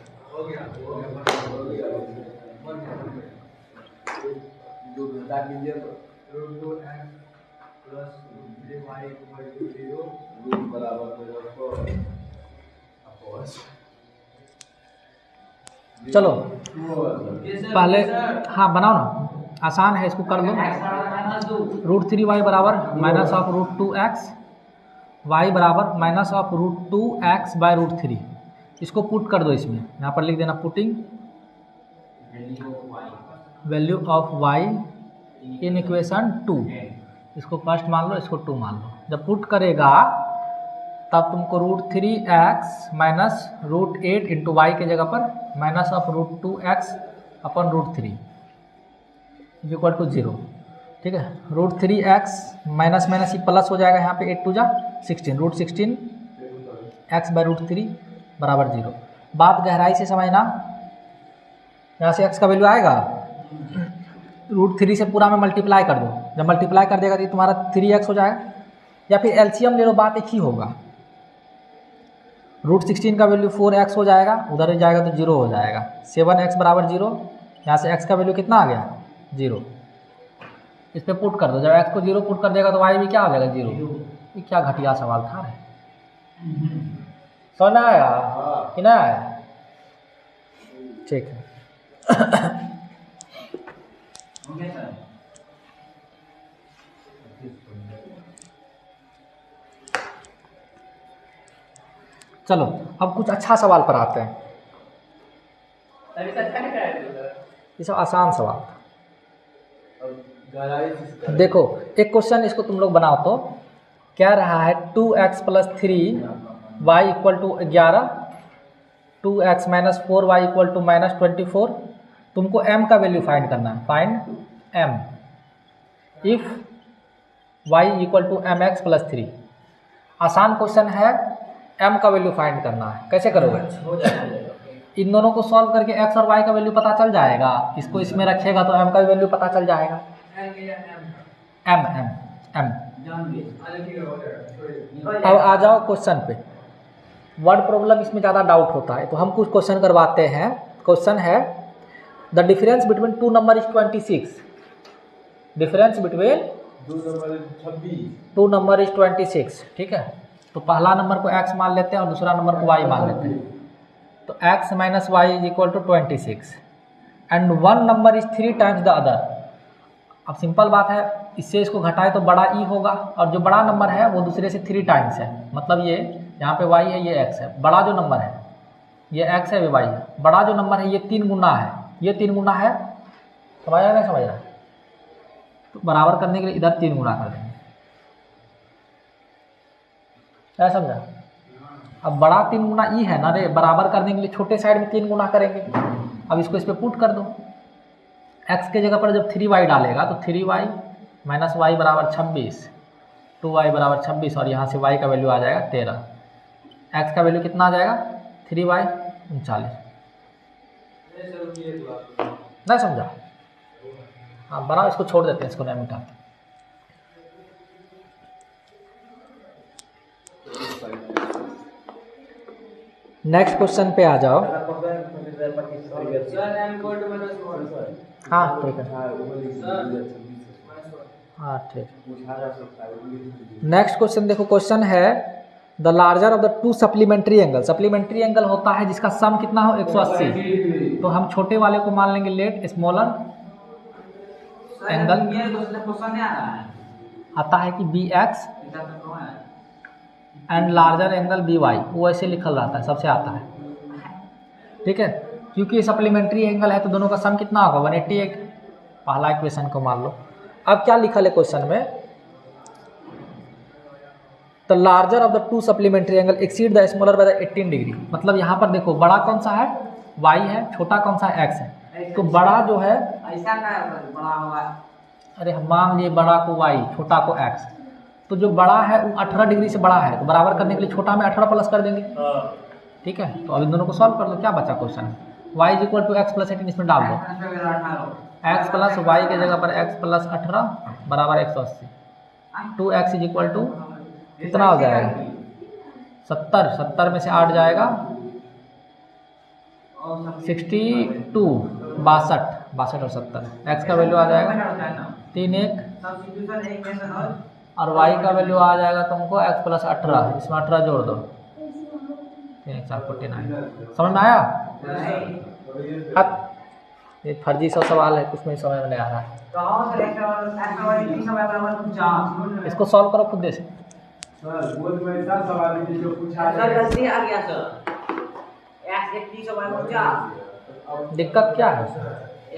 चलो पहले, हाँ बनाओ ना, आसान है, इसको कर लो। √3y = -√2x y बराबर माइनस ऑफ √2x बाय √3। इसको पुट कर दो इसमें, यहाँ पर लिख देना putting value of y in equation 2। इसको फर्स्ट मान लो, इसको 2 मान लो। जब पुट करेगा तब तुमको √3x माइनस √8 इंटू वाई के जगह पर माइनस ऑफ √2x अपन √3 इक्वल टू 0। ठीक है, √3x माइनस माइनस ही प्लस हो जाएगा, यहाँ पे 8 2 जा 16, √16 x बाई √3 बराबर 0। बात गहराई से समझना, यहाँ से x का वैल्यू आएगा, √3 से पूरा में मल्टीप्लाई कर दो। जब मल्टीप्लाई कर देगा तो ये तुम्हारा 3x हो जाएगा, या फिर एलसीएम ले लो, बात एक ही होगा। √16 का वैल्यू 4x हो जाएगा, उधर जाएगा तो 0 हो जाएगा। 7x बराबर 0, यहाँ से x का वैल्यू कितना आ गया 0। इस पर पुट कर दो, जब x को 0 पुट कर देगा तो y भी क्या हो जाएगा 0। ये क्या घटिया सवाल था रे, समझ में आया कि नहीं आया? ठीक है। चलो अब कुछ अच्छा सवाल पर आते हैं। ये सब आसान सवाल था। देखो एक क्वेश्चन इसको तुम लोग बनाओ तो क्या रहा है, 2x plus 3y equal to 11, 2x minus 4y equal to minus 24। तुमको m का वैल्यू फाइंड करना है, find m if y equal to mx plus 3। आसान क्वेश्चन है, m का वैल्यू फाइंड करना है। कैसे करोगे? इन दोनों को सॉल्व करके x और y का वैल्यू पता चल जाएगा, इसको इसमें रखेगा तो m का वैल्यू पता चल जाएगा। m m m। अब आ जाओ क्वेश्चन पे। वर्ड प्रॉब्लम इसमें ज़्यादा डाउट होता है तो हम कुछ क्वेश्चन करवाते हैं। क्वेश्चन है the difference between two number is 26। Difference between two number is 26। ठीक है, तो पहला नंबर को x मान लेते हैं और दूसरा नंबर को y मान लेते हैं। तो x minus y is equal to 26 and one number is 3 times the other. अब सिंपल बात है, इससे इसको घटाए तो बड़ा ई होगा और जो बड़ा नंबर है वो दूसरे से 3 टाइम्स है। मतलब ये यहाँ पे y है, ये x है। बड़ा जो नंबर है ये x है, ये y है। बड़ा जो नंबर है ये 3 गुना है, ये 3 गुना है। समझ रहा है, समझ रहा है? तो बराबर करने के लिए इधर 3 गुना कर देंगे, क्या समझा? अब बड़ा 3 गुना ई है ना रे, बराबर करने के लिए छोटे साइड में 3 गुना करेंगे। अब इसको इस पर पुट कर दो, x के जगह पर जब 3y डालेगा तो 3y माइनस वाई बराबर 26, 2y बराबर 26 और यहाँ से y का वैल्यू आ जाएगा 13। x का वैल्यू कितना आ जाएगा 3y 39। नहीं समझा? हाँ बना, इसको छोड़ देते हैं, इसको नहीं मिटा। नेक्स्ट क्वेश्चन पे आ जाओ। हाँ ठीक है, हाँ ठीक। नेक्स्ट क्वेश्चन देखो, क्वेश्चन है the larger of the two supplementary angle. Supplementary angle होता है जिसका सम कितना हो 180। तो हम छोटे वाले को मान लेंगे लेट स्मॉलर एंगल। आता है कि be x and larger angle be y, वो ऐसे लिखल रहता है, सबसे आता है। ठीक है, क्योंकि सप्लीमेंट्री एंगल है तो दोनों का सम कितना होगा 180। पहला इक्वेशन को मान लो। अब क्या लिखा है क्वेश्चन में, the larger of the two supplementary angle exceed the smaller by the 18 degree. मतलब यहाँ पर देखो बड़ा कौन सा है y है, छोटा कौन सा है x है। तो बड़ा जो है ऐसा का बड़ा होगा, अरे हम मान लिए बड़ा को y छोटा को x, तो जो बड़ा है वो 18 डिग्री से बड़ा है, तो बराबर करने के लिए छोटा में 18 प्लस कर देंगे। ठीक है, तो अब इन दोनों को सॉल्व कर लो। क्या बचा question, y is equal to x plus 18, इसमें डाल दो x प्लस वाई के जगह पर x प्लस 18 बराबर 180। 2x इज इक्वल टू कितना हो जाएगा 70, 70 में से 8 जाएगा 62, 62 और 70। x का वैल्यू आ जाएगा 3 1 और y का वैल्यू आ जाएगा तुमको x प्लस 18, इसमें 18 जोड़ दो 3 1 4 49। समझ में आया? अब ये फर्जी सा सवाल है, कुछ नहीं समझ में नहीं आ रहा है। इसको सॉल्व करो खुद से। सर बोर्ड में इतना सवाल है जो पूछा सर गलती आ गया सर। एक्स 31 और y 49। दिक्कत क्या है सर?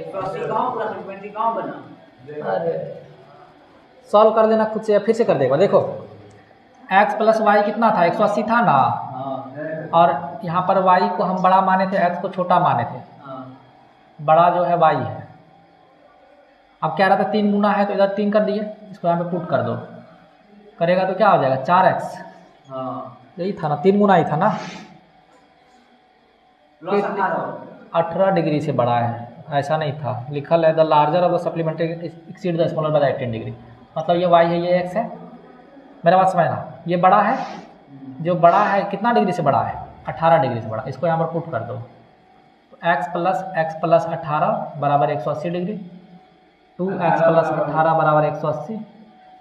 180 गाँव प्लस 120 गाँव बना। अरे सॉल्व कर देना खुद से या फिर से कर देगा। देखो x प्लस वाई कितना था, 180 था ना, और यहाँ पर y को हम बड़ा माने थे, x को छोटा माने थे। बड़ा जो है y है। अब कह रहा था 3 गुना है तो इधर 3 कर दिए, इसको यहाँ पे पुट कर दो, करेगा तो क्या हो जाएगा 4x। यही था ना, 3 गुना ही था ना। प्लस 18 डिग्री से बड़ा है, ऐसा नहीं था, लिखल है the larger of the supplementary exceed the smaller by 18 degree. मतलब ये y है, ये x है। मेरा बात समझना, ये बड़ा है, जो बड़ा है कितना डिग्री से बड़ा है, 18 डिग्री से बड़ा। इसको यहाँ पर पुट कर दो, x प्लस 18 बराबर 180 डिग्री, 2x प्लस 18 बराबर 180।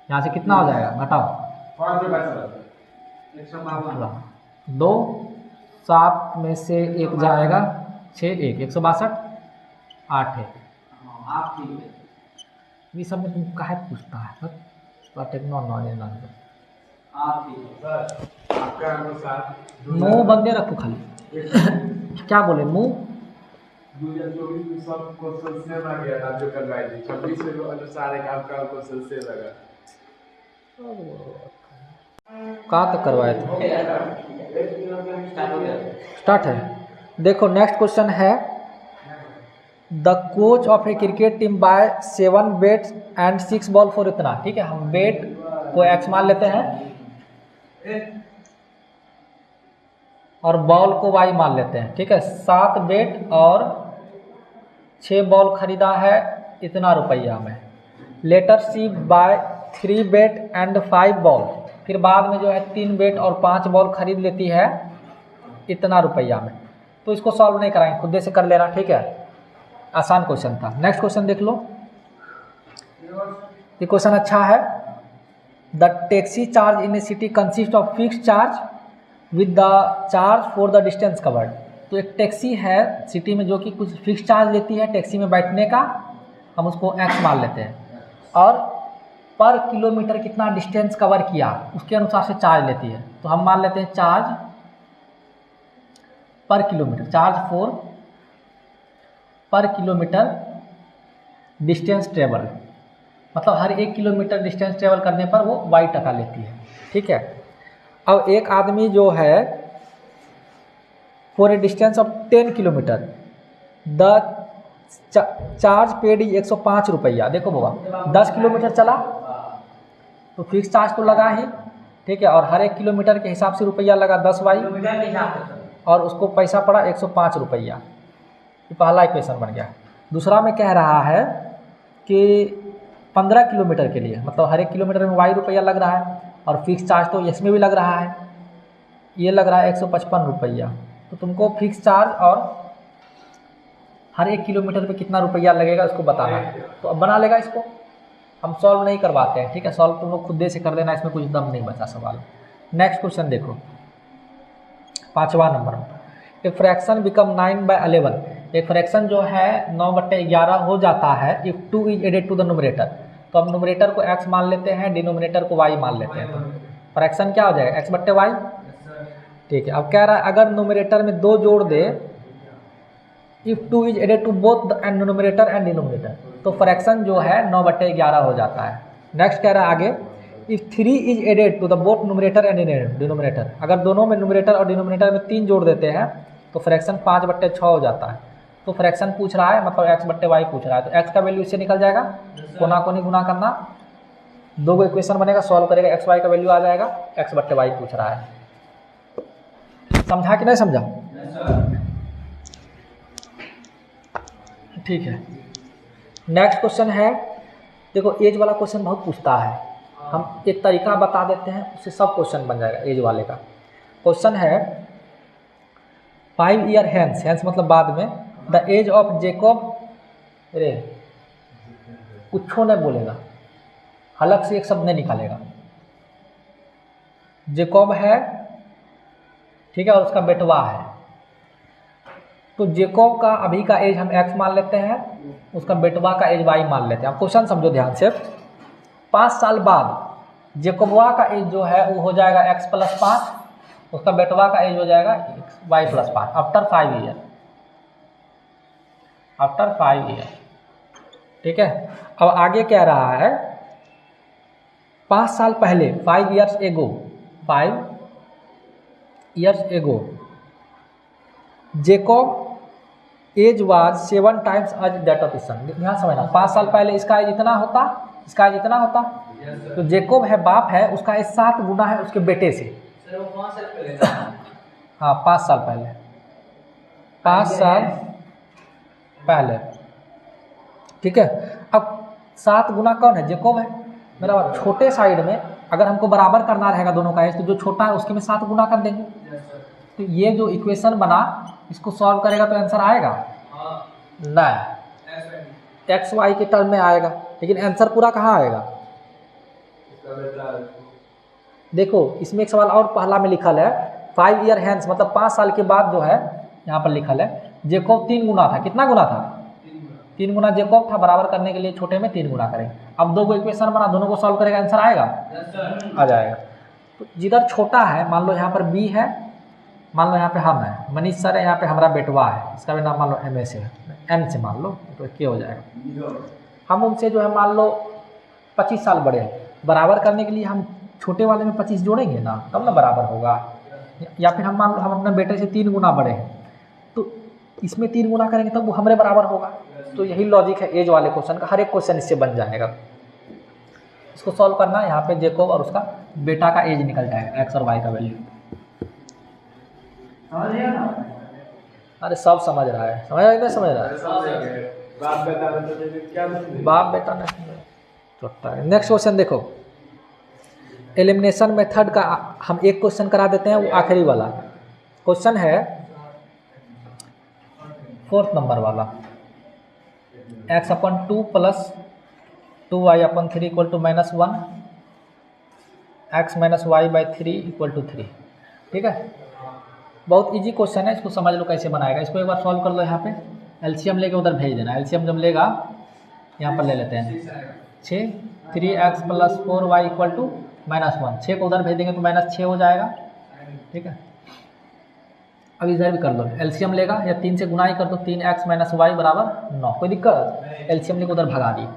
यहाँ से कितना हो जाएगा, घटाओ। 2 7 में से 1 जाएगा, 6 1 162, 8 है। आप ठीक है। ये सब में तुम काहे पूछता है? नॉलेज आप ठीक है सर आपका अनुसार मुँह बंदे रखो खाली। क्या बोले मुँह? 2024 में सब क्वेश्चन सेम आ गया था जो करवाई थी। 26 के अनुसार एक आपका क्वेश्चन सेम लगा। कहाँ तक करवाए थे? स्टार्ट हो गया। स्टार्ट है। देखो नेक्स्ट क्वेश्चन है, the coach of a cricket team buy 7 bats and 6 ball for इतना। ठीक है, हम बैट को x मान लेते हैं और बॉल को y मान लेते हैं। ठीक है, 7 बैट और 6 बॉल खरीदा है इतना रुपया में। Later she buy 3 bat and 5 ball, फिर बाद में जो है 3 बैट और 5 बॉल खरीद लेती है इतना रुपया में। तो इसको सॉल्व नहीं कराएंगे, खुद से कर लेना। ठीक है, आसान क्वेश्चन था। नेक्स्ट क्वेश्चन देख लो, ये क्वेश्चन अच्छा है। The taxi charge in A city consist of fixed charge with the charge for the distance covered. तो एक टैक्सी है सिटी में जो कि कुछ फिक्स चार्ज लेती है टैक्सी में बैठने का, हम उसको x मान लेते हैं, और पर किलोमीटर कितना डिस्टेंस कवर किया उसके अनुसार से चार्ज लेती है। तो हम मान लेते हैं चार्ज पर किलोमीटर, चार्ज फॉर पर किलोमीटर डिस्टेंस ट्रेवल, मतलब हर 1 किलोमीटर डिस्टेंस ट्रेवल करने पर वो y टका लेती है। ठीक है, अब एक आदमी जो है for a distance of 10 kilometre the charge paid 105 रुपया। देखो बाबा 10 किलोमीटर चला तो फिक्स चार्ज तो लगा ही, ठीक है, और हर 1 किलोमीटर के हिसाब से रुपया लगा 10y, किलोमीटर के हिसाब से और उसको पैसा पड़ा 105 रुपया। ये पहला इक्वेशन बन गया। दूसरा में कह रहा है कि 15 किलोमीटर के लिए, मतलब हर 1 किलोमीटर में y रुपया लग रहा है और फिक्स चार्ज तो इसमें भी लग रहा है, ये लग रहा है 155 रुपया। तो तुमको फिक्स चार्ज और हर 1 किलोमीटर पे कितना रुपया लगेगा उसको बताना है। तो अब बना लेगा इसको, हम सॉल्व नहीं करवाते हैं। ठीक है, सॉल्व तुम लोग खुद से कर देना, इसमें कुछ दम नहीं बचा सवाल। नेक्स्ट क्वेश्चन देखो, 5वां नंबर में, ए फ्रैक्शन बिकम 9/11। एक फ्रैक्शन जो है 9/11 हो जाता है if 2 is added to the numerator. तो अब न्यूमरेटर को x मान लेते हैं, डिनोमिनेटर को y मान लेते हैं। तो फ्रैक्शन क्या हो जाएगा, x/y। ठीक है, अब कह रहा है अगर न्यूमरेटर में 2 जोड़ दे, if 2 is added to both the numerator and denominator, तो फ्रैक्शन जो है 9/11 हो जाता है। नेक्स्ट कह रहा है आगे, if 3 is added to the both numerator and denominator, अगर दोनों में न्यूमरेटर और डिनोमिनेटर में 3 जोड़ देते हैं तो फ्रैक्शन 5/6 हो जाता है। तो फ्रैक्शन पूछ रहा है, मतलब x/y पूछ रहा है, तो x का वैल्यू इससे निकल जाएगा, कोना कोनी गुना करना, 2 इक्वेशन बनेगा, सॉल्व करेगा, xy का वैल्यू आ जाएगा, x/y पूछ रहा है। समझा कि नहीं समझा? ठीक है, नेक्स्ट क्वेश्चन है, देखो एज वाला क्वेश्चन बहुत पूछता है, हम एक तरीका बता देते हैं, उससे सब क्वेश्चन बन जाएगा एज वाले का। क्वेश्चन है 5 ईयर हैंस, हैंस मतलब बाद में, द एज ऑफ जेकॉब, अरे कुछो नहीं बोलेगा, हलक से एक शब्द नहीं निकालेगा। जेकॉब है, ठीक है, और उसका बेटवा है। तो जेकॉब का अभी का एज हम x मान लेते हैं, उसका बेटवा का एज y मान लेते हैं। अब क्वेश्चन समझो ध्यान से, 5 साल बाद जेकोबवा का एज जो है वो हो जाएगा x प्लस 5, उसका बेटवा का एज हो जाएगा y plus 5 after 5 year, after 5 year. ठीक है, अब आगे क्या रहा है, 5 साल पहले 5 years एगो, 5 years एगो जेकोब एज वाज 7 times आज दैट ऑफ सन। ध्यान समझना, 5 साल पहले इसका एज इतना होता, इसका एज इतना होता, तो जेकोब है बाप है, उसका एज 7 गुना है उसके बेटे से। हाँ 5 साल पहले, 5 साल पहले। ठीक है, अब 7 गुना कौन है, जेकोब है। मेरा छोटे साइड में अगर हमको बराबर करना रहेगा दोनों का एज, तो जो छोटा है उसके में 7 गुना कर देंगे। तो ये जो इक्वेशन बना इसको सॉल्व करेगा तो आंसर आएगा नहीं, एक्स वाई के टर्म में आएगा, लेकिन आंसर पूरा कहाँ आएगा। देखो इसमें एक सवाल और पहला में लिखल है 5 year हैंस, मतलब 5 साल के बाद जो है यहाँ पर लिखल है जेकोब 3 गुना था। कितना गुना था, 3 गुना जेकोब था। बराबर करने के लिए छोटे में 3 गुना करेंगे। अब दो इक्वेशन बना, दोनों को सॉल्व करेगा, आंसर आएगा, आ जाएगा। तो जिधर छोटा है, मान लो यहाँ पर बी है, मान लो यहाँ पे हम है, मनीष सर है, यहाँ पे हमारा बेटवा है, इसका भी नाम मान लो एम ए से है, एम से मान लो, तो क्या हो जाएगा। हम उनसे जो है मान लो 25 साल बड़े हैं, बराबर करने के लिए हम छोटे वाले में 25 जोड़ेंगे ना, तब ना बराबर होगा। या फिर हम मान लो हम अपने बेटे से 3 गुना बड़े हैं, तो इसमें 3 गुना करेंगे तब वो हमारे बराबर होगा। तो यही लॉजिक है एज वाले क्वेश्चन का, हर एक क्वेश्चन इससे बन जाएगा। इसको सॉल्व करना, यहाँ पे जेकोब और उसका बेटा का एज निकल जाएगा, एक्स और वाई का वैल्यू। अरे सब समझ रहा है, समझ रहा है, नहीं समझ रहा है, बाप बेटा नहीं छोटा है। नेक्स्ट क्वेश्चन देखो, एलिमिनेशन मेथड का हम एक क्वेश्चन करा देते हैं, वो आखिरी वाला क्वेश्चन है 4th नंबर वाला। x/2 plus 2y/3 equal to -1, x - y/3 equal to 3। ठीक है, बहुत इजी क्वेश्चन है, इसको समझ लो कैसे बनाएगा। इसको एक बार सॉल्व कर लो। यहाँ पे एलसीएम लेके उधर भेज देना। एलसीएम जब लेगा, यहाँ पर ले लेते हैं 6, 3x + 4y इक्वल टू -1। 6 को उधर भेज देंगे तो -6 हो जाएगा। ठीक है, अब इधर भी कर लो, एलसीएम लेगा या 3 से गुना ही कर दो, 3x - y बराबर 9। कोई दिक्कत, एलसीएम लेके उधर भगा दिए।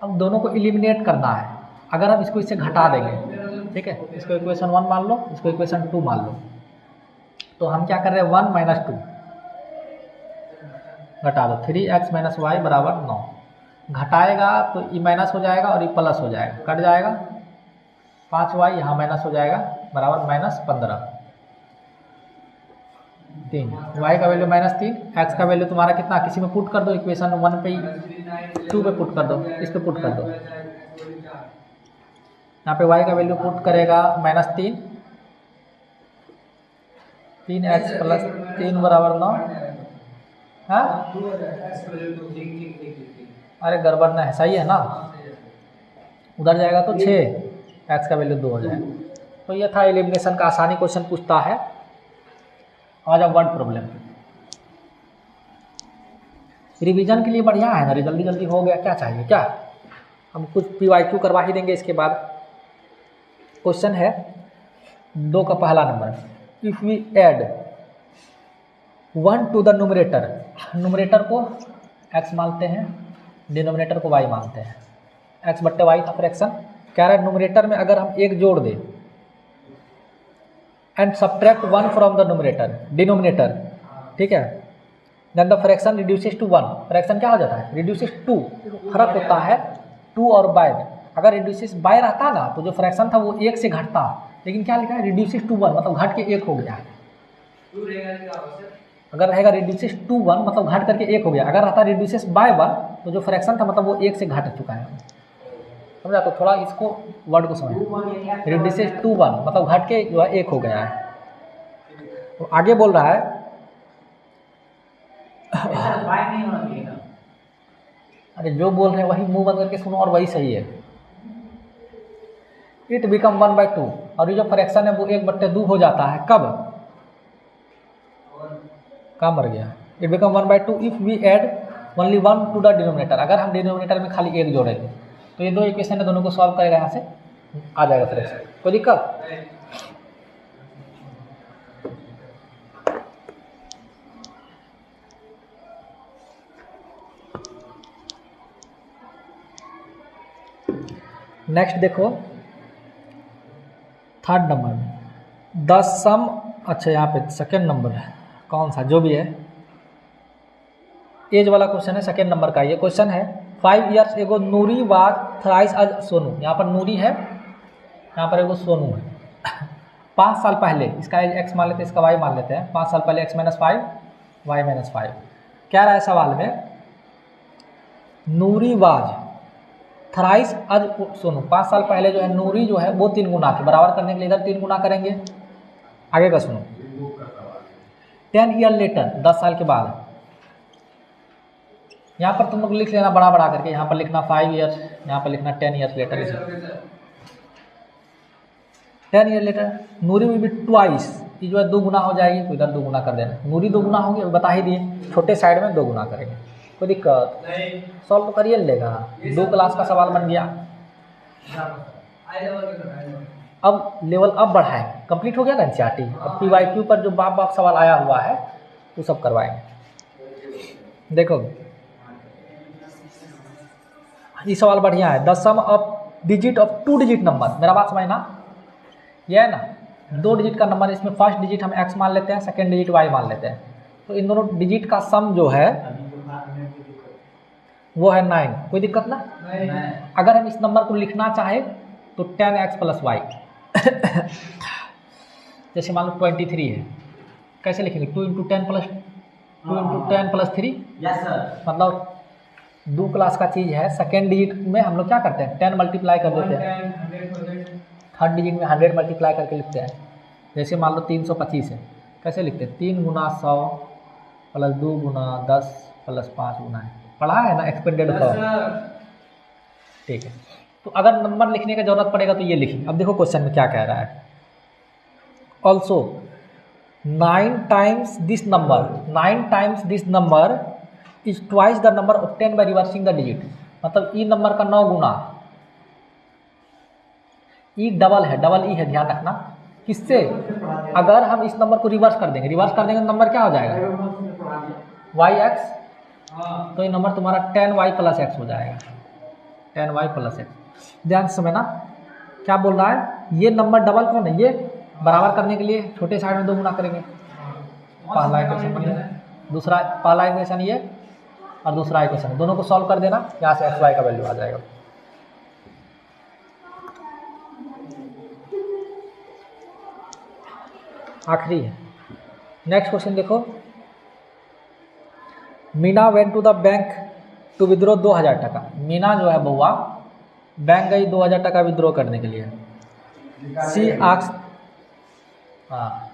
अब दोनों को एलिमिनेट करना है। अगर हम इसको इससे घटा देंगे, ठीक है, इसको इक्वेशन 1 मान लो, इसको इक्वेशन 2 मान लो, तो हम क्या कर रहे हैं 1 - 2 घटा दो, 3x - y बराबर 9। घटाएगा तो ये माइनस हो जाएगा और ये प्लस हो जाएगा, कट जाएगा। 5y यहाँ माइनस हो जाएगा बराबर -15। 3 y का वैल्यू -3, x का वैल्यू तुम्हारा कितना, किसी में पुट कर दो, इक्वेशन 1 पे 2 पे पुट कर दो, इस पे पुट कर दो। यहाँ पे y का वैल्यू पुट करेगा -3, 3x + 3 बराबर 9। हाँ अरे गड़बड़ ना है, सही है ना, उधर जाएगा तो 6, x का वैल्यू 2 हो जाएगा। तो ये था एलिमिनेशन का आसानी क्वेश्चन पूछता है। आ जाओ वर्ड प्रॉब्लम। रिवीजन के लिए बढ़िया है ना, जल्दी जल्दी हो गया। क्या चाहिए, क्या हम कुछ PYQ करवा ही देंगे इसके बाद। क्वेश्चन है 2 का पहला number, if we add 1 to the numerator, numerator को x मानते हैं, डिनोमिनेटर को y मानते हैं। x/y था फ्रैक्शन, कह रहा है न्यूमरेटर में अगर हम 1 जोड़ दें and subtract 1 from the numerator denominator, ठीक है, then the fraction reduces to 1। Fraction क्या हो जाता है, रिड्यूसेस टू। फर्क होता है 2 और बाय में। अगर रिड्यूसेस बाय रहता ना तो जो फ्रैक्शन था वो 1 से घटता, लेकिन क्या लिखा है रिड्यूसेस टू 1, मतलब घट के 1 हो गया है। अगर रहेगा रिड्यूसेस टू 1 मतलब घट करके 1 हो गया। अगर रहता रिड्यूसेस बाय 1 तो जो फ्रैक्शन था मतलब वो 1 से घट चुका है। समझा, तो थोड़ा इसको वर्ड को समझ, रिड्यूसेस टू 1 मतलब घट के जो है 1 हो गया है। तो आगे बोल रहा है अरे जो बोल रहे हैं वही मुंह बंद करके सुनो और वही सही है। इट बिकम 1/2 और ये जो फ्रैक्शन है वो 1/2 हो जाता है। कब, कहाँ मर गया, it become 1/2 if we add only 1 to the denominator. अगर हम डिनोमिनेटर में खाली 1 जोड़ेंगे तो ये 2 इक्वेशन है, दोनों को सॉल्व करेगा यहाँ से। आ जाएगा फ्रेश, कोई दिक्कत? नेक्स्ट देखो थर्ड नंबर में द सम, अच्छा यहाँ पे सेकेंड नंबर है, कौन सा जो भी है, एज वाला क्वेश्चन है, सेकेंड नंबर का ये क्वेश्चन है। 5 years एगो नूरी वाज थ्राइस अज सोनू, यहाँ पर नूरी है, यहाँ पर एगो सोनू है। 5 साल पहले, इसका एक्स मान लेते हैं, इसका वाई मान लेते हैं। 5 साल पहले x-5 y-5 क्या रहा है सवाल में, नूरी वाज थ्राइस अज सोनू, 5 साल पहले जो है नूरी जो है वो 3 गुना थी, बराबर करने के लिए इधर 3 गुना करेंगे। आगे का सुनो, 10 year लेटर, 10 साल के बाद, यहाँ पर तुम लोग लिख लेना बड़ा बड़ा करके, यहाँ पर लिखना 5 years, यहाँ पर लिखना 10 years later. 10 year later Noori will be twice, ये जो है 2 गुना हो जाएगी, तो इधर 2 गुना कर देना। नूरी 2 गुना होगी, बता ही दिए, छोटे साइड में 2 गुना करेंगे, कोई दिक्कत नहीं, सॉल्व तो करिए लेगा। 2 क्लास का सवाल बन गया। अब लेवल अब बढ़ाएं, कंप्लीट हो गया ना एनसीईआरटी। अब PYQ पर जो बाप सवाल आया हुआ है वो सब करवाएंगे। देखो ये सवाल बढ़िया है, the sum of digit of 2 digit number, मेरा बात समझना, ये है ना 2 डिजिट का नंबर, इसमें फर्स्ट डिजिट हम x मान लेते हैं, सेकेंड डिजिट y मान लेते हैं, तो इन दोनों डिजिट का सम जो है वो है 9, कोई दिक्कत ना? अगर हम इस नंबर को लिखना चाहे तो 10x + y जैसे मान लो 23 है, कैसे लिखेंगे, 2 × 10 + 3, मतलब 2 क्लास का चीज़ है। सेकेंड डिजिट में हम लोग क्या करते हैं, 10 मल्टीप्लाई कर देते हैं, थर्ड डिजिट में 100 मल्टीप्लाई करके लिखते हैं। जैसे मान लो 325 है, कैसे लिखते हैं, 3 × 100 + 2 × 10 + 5 गुना है, पढ़ा है ना एक्सपेंडेड फॉर्म, ठीक है। तो अगर नंबर लिखने का जरूरत पड़ेगा तो ये लिखिए। अब देखो क्वेश्चन में क्या कह रहा है, also 9 times this number, 9 times this number is twice the number obtain by reversing the digit, मतलब ई नंबर का 9 गुना, ई डबल है, डबल ई है, ध्यान रखना। किससे, अगर हम इस नंबर को रिवर्स कर देंगे, रिवर्स कर देंगे तो नंबर क्या हो जाएगा, yx, तो ये नंबर तुम्हारा 10y + x हो जाएगा, 10y + x। ध्यान से समझना क्या बोल रहा है, ये नंबर डबल कौन है, ये बराबर करने के लिए छोटे साइड में 2 गुना करेंगे, पहला इक्वेशन बन गया, दूसरा पहला इक्वेशन ये और दूसरा इक्वेशन, दोनों को सॉल्व कर देना, यहाँ से xy का वैल्यू आ जाएगा। आखिरी है, नेक्स्ट क्वेश्चन देखो, Meena went to the bank to withdraw 2000 taka, Meena जो है बउआ बैंक गई 2000 टका विद्रो करने के लिए। सी आक्स, हाँ,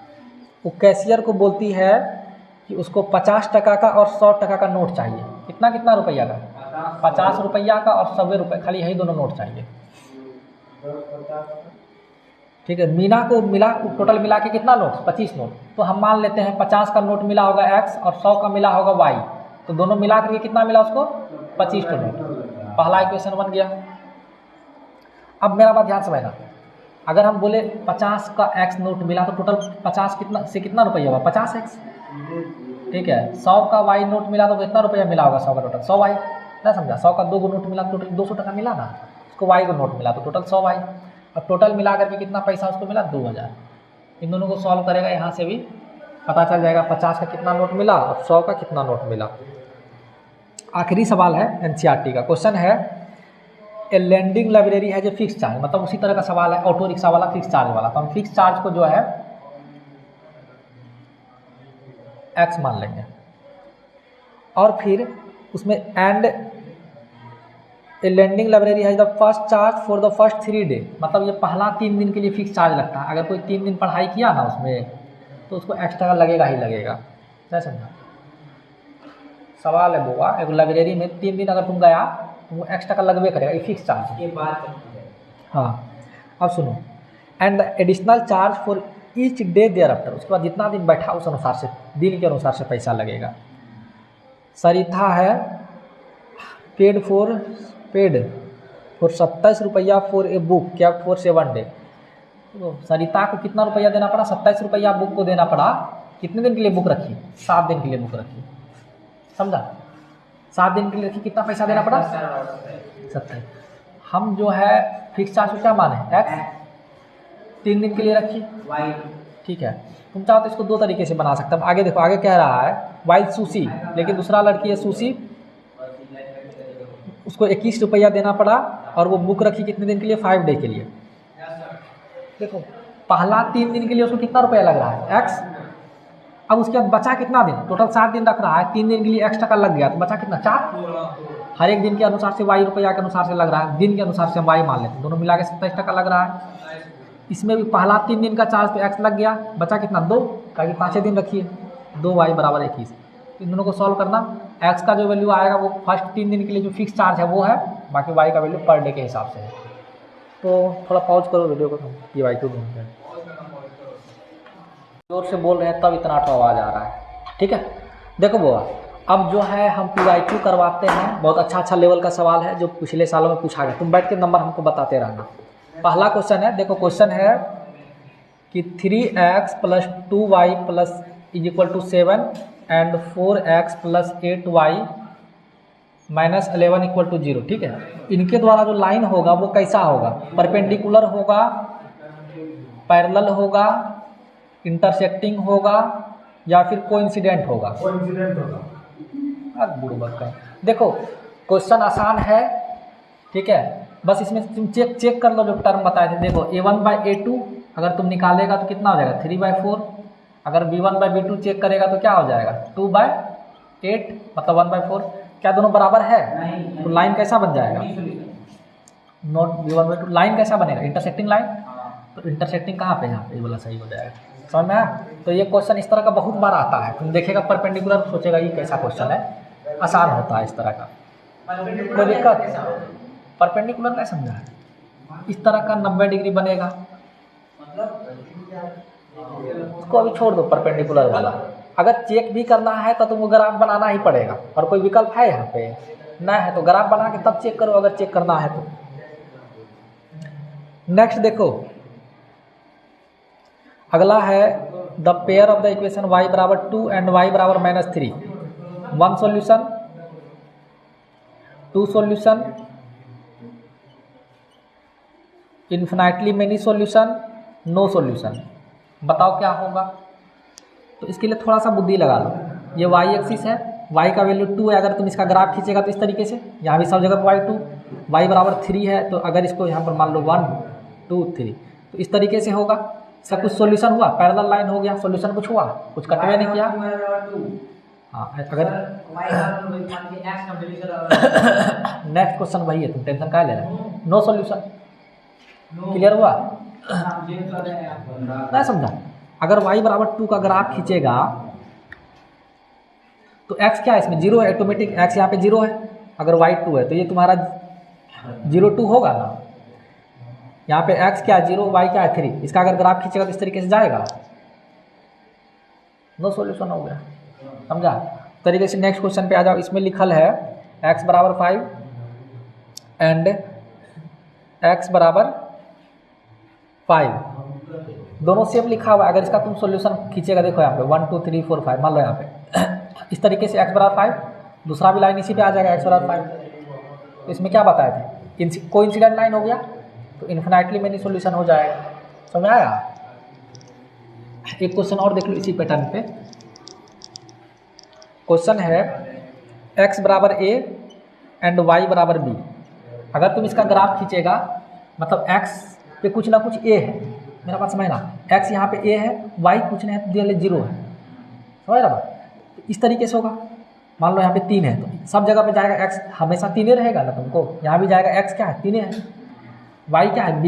वो कैशियर को बोलती है कि उसको 50 टका का और 100 टका का नोट चाहिए। कितना कितना रुपया का, 50 रुपया का और 100 रुपये, खाली यही दोनों नोट चाहिए, ठीक है। मीना को मिला, टोटल मिला के कितना नोट, 25 नोट, तो हम मान लेते हैं 50 का नोट मिला होगा x और 100 का मिला होगा y, तो दोनों मिला करके कितना मिला उसको, 25 नोट, पहला इक्वेशन बन गया। अब मेरा बात ध्यान समझना, अगर हम बोले 50 का x नोट मिला तो टोटल 50 कितना से कितना रुपया होगा, 50x, ठीक है। 100 का y नोट मिला तो कितना रुपया मिला होगा, 100 का टोटल 100y, ना समझा, 100 का 2 नोट मिला तो टोटल 200 टका मिला ना, उसको y को नोट मिला तो टोटल 100y। अब टोटल मिला करके कितना पैसा उसको मिला, 2000। इन दोनों को सॉल्व करेगा, यहाँ से भी पता चल जाएगा 50 का कितना नोट मिला और 100 का कितना नोट मिला। आखिरी सवाल है एनसीईआरटी का, क्वेश्चन है ए लैंडिंग लाइब्रेरी है जो फिक्स चार्ज, मतलब उसी तरह का सवाल है, ऑटो रिक्शा वाला फिक्स चार्ज वाला, तो हम फिक्स चार्ज को जो है x मान लेंगे, और फिर उसमें एंड ए लैंडिंग लाइब्रेरी है the first charge for the first 3 day, मतलब ये पहला 3 दिन के लिए फिक्स चार्ज लगता है। अगर कोई 3 दिन पढ़ाई किया ना उसमें तो उसको एक्स्ट्रा लगेगा ही लगेगा, क्या समझा। सवाल है बुआ, एक लाइब्रेरी में 3 दिन अगर तुम गया तो वो एक्स्ट्रा का लगवे करेगा, ये फिक्स चार्ज है। हाँ, अब सुनो, and the additional charge for each day there after बाद जितना दिन बैठा उस अनुसार से, दिन के अनुसार से पैसा लगेगा। सरिता है पेड फॉर फॉर 27 रुपया for a book kept for 7 day. तो सरिता को कितना रुपया देना पड़ा? 27 रुपया बुक को देना पड़ा। कितने दिन के लिए बुक रखी? 7 दिन के लिए बुक रखी, समझा? 7 दिन के लिए रखी, कितना पैसा देना पड़ा? 27। हम जो है फिक्स चार्ज को क्या माने? एक्स। 3 दिन के लिए रखी, वाई। ठीक है। तुम चाहो तो इसको 2 तरीके से बना सकते हो। आगे देखो, आगे कह रहा है वाइल सुशी, लेकिन दूसरा लड़की है सुशी, उसको 21 रुपया देना पड़ा और वो बुक रखी कितने दिन के लिए? 5 डे के लिए। देखो पहला 3 दिन के लिए उसको कितना रुपया लग रहा है? एक्स। अब उसके बाद बचा कितना दिन? टोटल 7 दिन रख रहा है, 3 दिन के लिए एक्स टका लग गया, तो बचा कितना? 4। हर एक दिन के अनुसार से वाई रुपया के अनुसार से लग रहा है, दिन के अनुसार से हम वाई मान लेते हैं, दोनों मिला के 27 टका लग रहा है। इसमें भी पहला 3 दिन का चार्ज पे एक्स लग गया, बचा कितना? 2, ताकि 5 दिन रखिए, 2 वाई बराबर 21। इन दोनों को सॉल्व करना। एक्स का जो वैल्यू आएगा वो फर्स्ट 3 दिन के लिए जो फिक्स चार्ज है वो है, बाकी वाई का वैल्यू पर डे के हिसाब से है। तो थोड़ा पॉज करो वीडियो को, ये वाई 2 जोर से बोल रहे हैं तब इतना आवाज़ आ रहा है, ठीक है। देखो बुआ, अब जो है हम PYQ करवाते हैं, बहुत अच्छा लेवल का सवाल है जो पिछले सालों में पूछा गया। तुम बैठ के नंबर हमको बताते रहना। पहला क्वेश्चन है, देखो क्वेश्चन है कि 3x + 2y = 7 and 4x + 8y - 11 = 0, ठीक है। इनके द्वारा जो लाइन होगा वो कैसा होगा? परपेंडिकुलर होगा, पैरेलल होगा, इंटरसेक्टिंग होगा या फिर कोइंसिडेंट होगा? कोइंसिडेंट होगा। बुड़बक का। देखो क्वेश्चन आसान है, ठीक है, बस इसमें तुम चेक कर लो जो टर्म बताए थे। देखो A1/A2 अगर तुम निकालेगा तो कितना हो जाएगा? 3/4। अगर B1/B2 चेक करेगा तो क्या हो जाएगा? 2/8 मतलब 1/4। क्या दोनों बराबर है? तो लाइन कैसा बन जाएगा? नॉट B1/2 लाइन कैसा बनेगा? Intersecting line. तो इंटरसेक्टिंग कहाँ पे? यहाँ पे, ये वाला सही हो जाएगा। समझ में आया? तो ये क्वेश्चन इस तरह का बहुत बार आता है, तुम देखेगा परपेंडिकुलर सोचेगा ये कैसा क्वेश्चन है, आसान होता है इस तरह का, कोई दिक्कत? परपेंडिकुलर नहीं समझा है? इस तरह का 90 डिग्री बनेगा, उसको अभी छोड़ दो परपेंडिकुलर वाला। अगर चेक भी करना है तो तुमको ग्राफ बनाना ही पड़ेगा, और कोई विकल्प है यहाँ पे? ना है तो ग्राफ बना के तब चेक करो अगर चेक करना है तो। नेक्स्ट देखो, अगला है the pair of the equation y = 2 and y = -3। 1 solution, 2 solution, infinitely many solution, no solution. बताओ क्या होगा? तो इसके लिए थोड़ा सा बुद्धि लगा लो। ये y एक्सिस है, y का वैल्यू 2 है, अगर तुम इसका ग्राफ खींचेगा तो इस तरीके से, यहाँ भी सब जगह पर y2, y = 3 है, तो अगर इसको यहाँ पर मान लो 1 2 3, तो इस तरीके से होगा। इसका कुछ सॉल्यूशन हुआ, पैरेलल लाइन हो गया, सॉल्यूशन कुछ हुआ, कुछ कटवे नहीं किया। हाँ, अगर नेक्स्ट क्वेश्चन वही है, तुम टेंशन काहे ले रहे हो? No solution. क्लियर हुआ? नहीं समझा? अगर y = 2 का ग्राफ खींचेगा तो x क्या है? इसमें 0 है, ऑटोमेटिक x यहाँ पे 0 है। अगर y 2 है तो ये तुम्हारा 0 2 होगा ना। यहाँ पे x क्या है? 0, y क्या है? 3। इसका अगर ग्राफ खींचेगा तो इस तरीके से जाएगा, नो सॉल्यूशन हो गया। समझा? तरीके से नेक्स्ट क्वेश्चन पे आ जाओ। इसमें लिखल है x = 5 एंड x = 5, दोनों सेम लिखा हुआ है। अगर इसका तुम सॉल्यूशन खींचेगा, देखो यहाँ पे 1 2 3 4 5, मान लो यहाँ पे इस तरीके से x = 5, दूसरा भी लाइन इसी पे आ जाएगा x = 5। तो इसमें क्या बताए थे? कोइंसिडेंट लाइन हो गया, तो इन्फिनाइटली मेनी सॉल्यूशन हो जाएगा। समझ आया? एक क्वेश्चन और देख लो इसी पैटर्न पे। क्वेश्चन है x = a and y = b। अगर तुम इसका ग्राफ खींचेगा, मतलब x पे कुछ ना कुछ a है, मेरा बात समझना, x यहाँ पे a है, y कुछ नहीं है, 0 है। समझ रहा बात? तो इस तरीके से होगा। मान लो यहाँ पे 3 है, तो सब जगह पे जाएगा x हमेशा 3 रहेगा ना तुमको, यहाँ भी जाएगा x क्या है? 3 है। y क्या है? b।